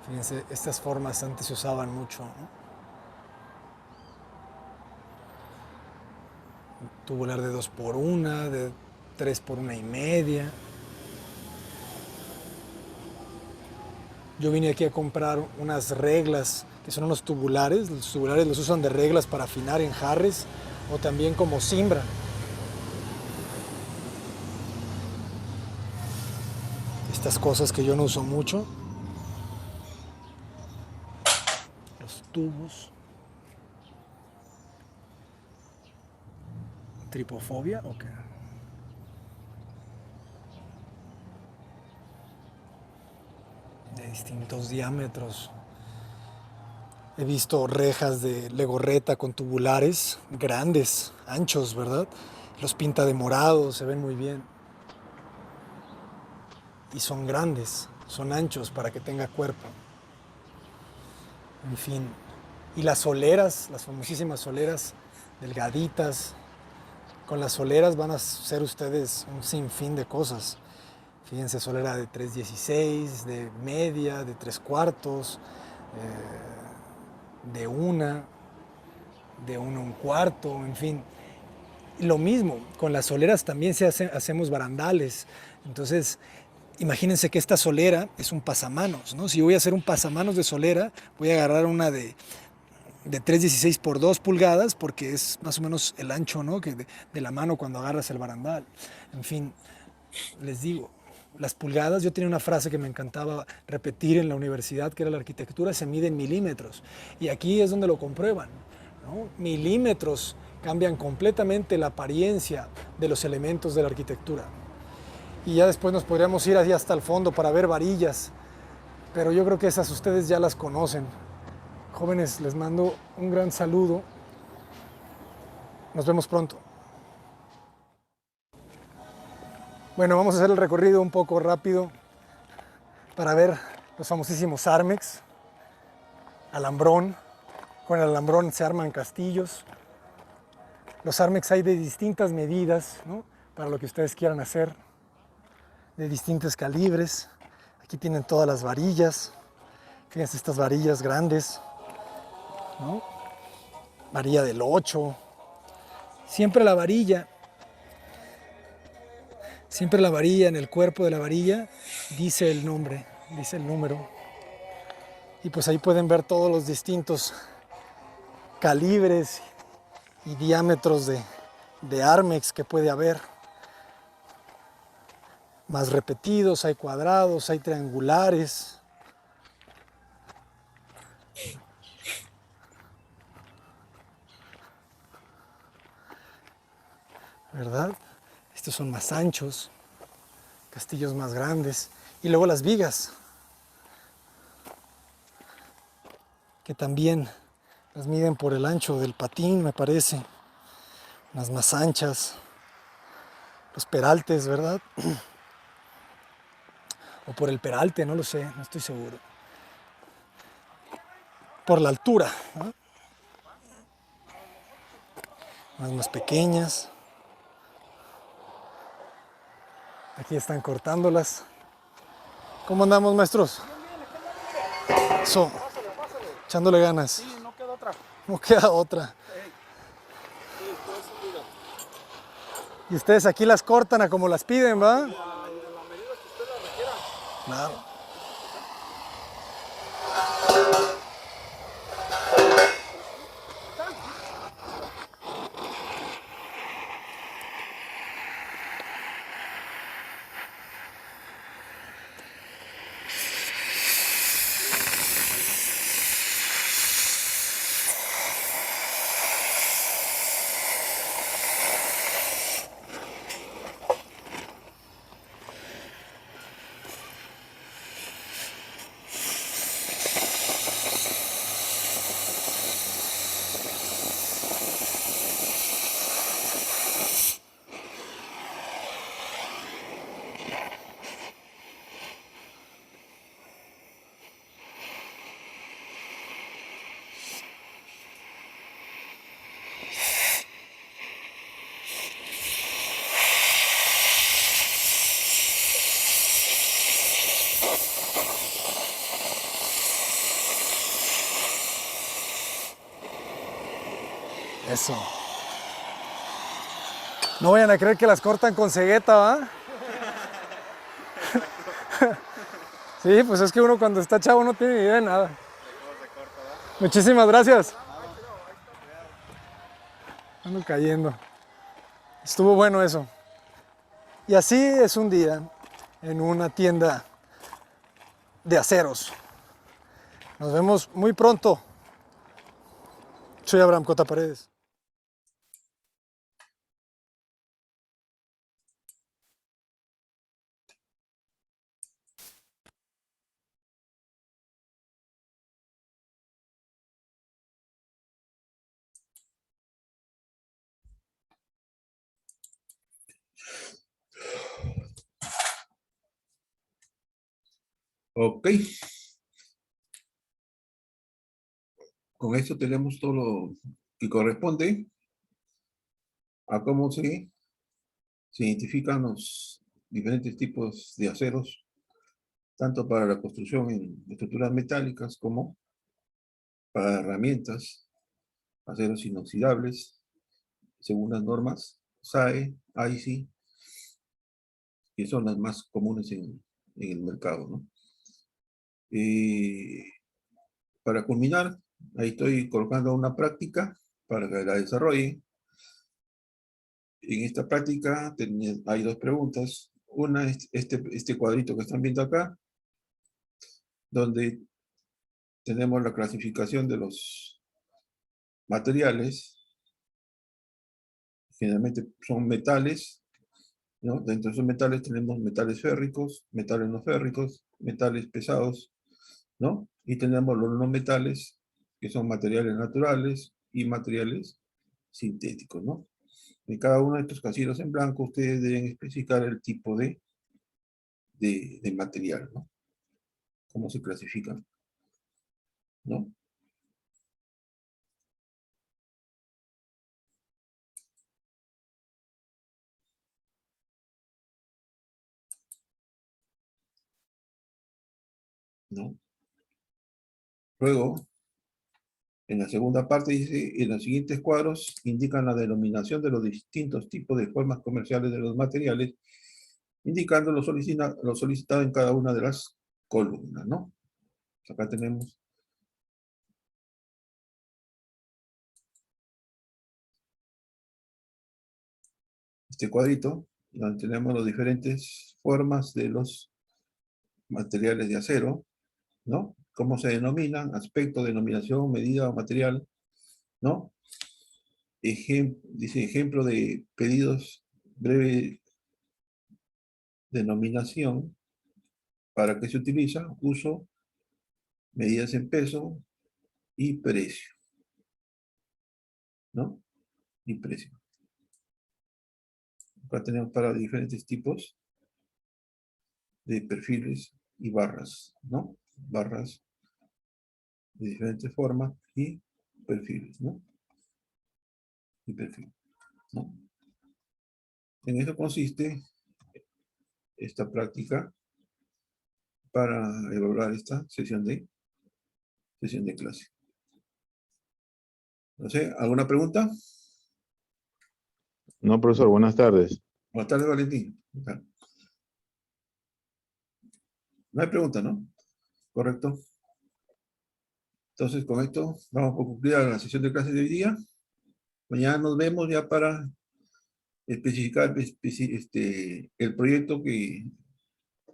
Fíjense, estas formas antes se usaban mucho, ¿no? Tubular de 2 por 1, de 3 por 1,5. Yo vine aquí a comprar unas reglas, que son unos tubulares. Los tubulares los usan de reglas para afinar en jarres o también como cimbra. Estas cosas que yo no uso mucho. Los tubos. ¿Tripofobia o qué? De distintos diámetros. He visto rejas de legorreta con tubulares grandes, anchos, ¿verdad? Los pinta de morado, se ven muy bien. Y son grandes, son anchos para que tenga cuerpo. En fin. Y las soleras, las famosísimas soleras delgaditas. Con las soleras van a hacer ustedes un sinfín de cosas. Fíjense, solera de 3/16, de media, de 3/4, de 1, de 1/4, en fin. Y lo mismo, con las soleras también hacemos barandales. Entonces, imagínense que esta solera es un pasamanos, ¿no? Si voy a hacer un pasamanos de solera, voy a agarrar una de 3/16 por 2 pulgadas, porque es más o menos el ancho, ¿no? Que de la mano cuando agarras el barandal. En fin, les digo, las pulgadas, yo tenía una frase que me encantaba repetir en la universidad, que era: la arquitectura se mide en milímetros. Y aquí es donde lo comprueban, ¿no? Milímetros cambian completamente la apariencia de los elementos de la arquitectura. Y ya después nos podríamos ir así hasta el fondo para ver varillas, pero yo creo que esas ustedes ya las conocen. Jóvenes, les mando un gran saludo. Nos vemos pronto. Bueno, vamos a hacer el recorrido un poco rápido para ver los famosísimos Armex. Alambrón. Con el alambrón se arman castillos. Los Armex hay de distintas medidas, ¿no? Para lo que ustedes quieran hacer, de distintos calibres. Aquí tienen todas las varillas. Fíjense estas varillas grandes, ¿no? Varilla del 8. Siempre la varilla en el cuerpo de la varilla dice el nombre, dice el número. Y pues ahí pueden ver todos los distintos calibres y diámetros de Armex que puede haber. Más repetidos, hay cuadrados, hay triangulares. ¿Verdad? Estos son más anchos, castillos más grandes. Y luego las vigas, que también las miden por el ancho del patín, me parece. Unas más anchas. Los peraltes, ¿verdad? O por el peralte, no lo sé, no estoy seguro. Por la altura, ¿no? Unas más pequeñas. Aquí están cortándolas. ¿Cómo andamos, maestros? Eso, echándole ganas. Sí, no queda otra. No queda otra. Y ustedes aquí las cortan a como las piden, ¿va? En la medida que usted la requiera. Claro. Eso. No vayan a creer que las cortan con cegueta, ¿va? Sí, pues es que uno cuando está chavo no tiene ni idea de nada. Muchísimas gracias. Ando cayendo. Estuvo bueno eso. Y así es un día en una tienda de aceros. Nos vemos muy pronto. Soy Abraham Cota Paredes. Ok. Con esto tenemos todo lo que corresponde a cómo se identifican los diferentes tipos de aceros, tanto para la construcción en estructuras metálicas como para herramientas, aceros inoxidables, según las normas SAE, IC, que son las más comunes en el mercado, ¿no? Para culminar, ahí estoy colocando una práctica para que la desarrolle. En esta práctica hay dos preguntas. Una es este cuadrito que están viendo acá, donde tenemos la clasificación de los materiales. Generalmente son metales, ¿no? Dentro de esos metales tenemos metales férricos, metales no férricos, metales pesados, ¿no? Y tenemos los no metales, que son materiales naturales y materiales sintéticos, ¿no? En cada uno de estos casillos en blanco, ustedes deben especificar el tipo de material, ¿no? Cómo se clasifican, ¿no? ¿No? Luego, en la segunda parte dice, en los siguientes cuadros indican la denominación de los distintos tipos de formas comerciales de los materiales, indicando lo solicitado en cada una de las columnas, ¿no? Acá tenemos este cuadrito, donde tenemos las diferentes formas de los materiales de acero, ¿no? Cómo se denominan, aspecto, denominación, medida o material, ¿no? Dice ejemplo de pedidos, breve denominación, para qué se utiliza, uso, medidas en peso y precio, ¿no? Y precio. Acá tenemos para diferentes tipos de perfiles y barras, ¿no? Barras de diferentes formas y perfiles, ¿no? Y perfil, ¿no? En eso consiste esta práctica para evaluar esta sesión de clase. No sé, ¿alguna pregunta? No, profesor, buenas tardes. Buenas tardes, Valentín. No hay pregunta, ¿no? Correcto. Entonces, con esto vamos a concluir la sesión de clase de hoy día. Mañana nos vemos ya para especificar el proyecto que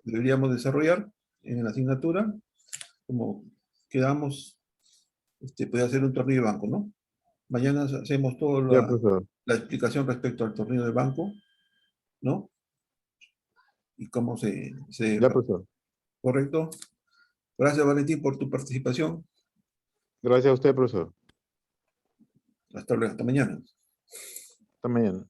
deberíamos desarrollar en la asignatura. Como quedamos, puede hacer un tornillo de banco, ¿no? Mañana hacemos toda Ya, profesor. la explicación respecto al tornillo de banco, ¿no? Y cómo Ya, profesor. ¿Correcto? Gracias, Valentín, por tu participación. Gracias a usted, profesor. Hasta luego, hasta mañana. Hasta mañana.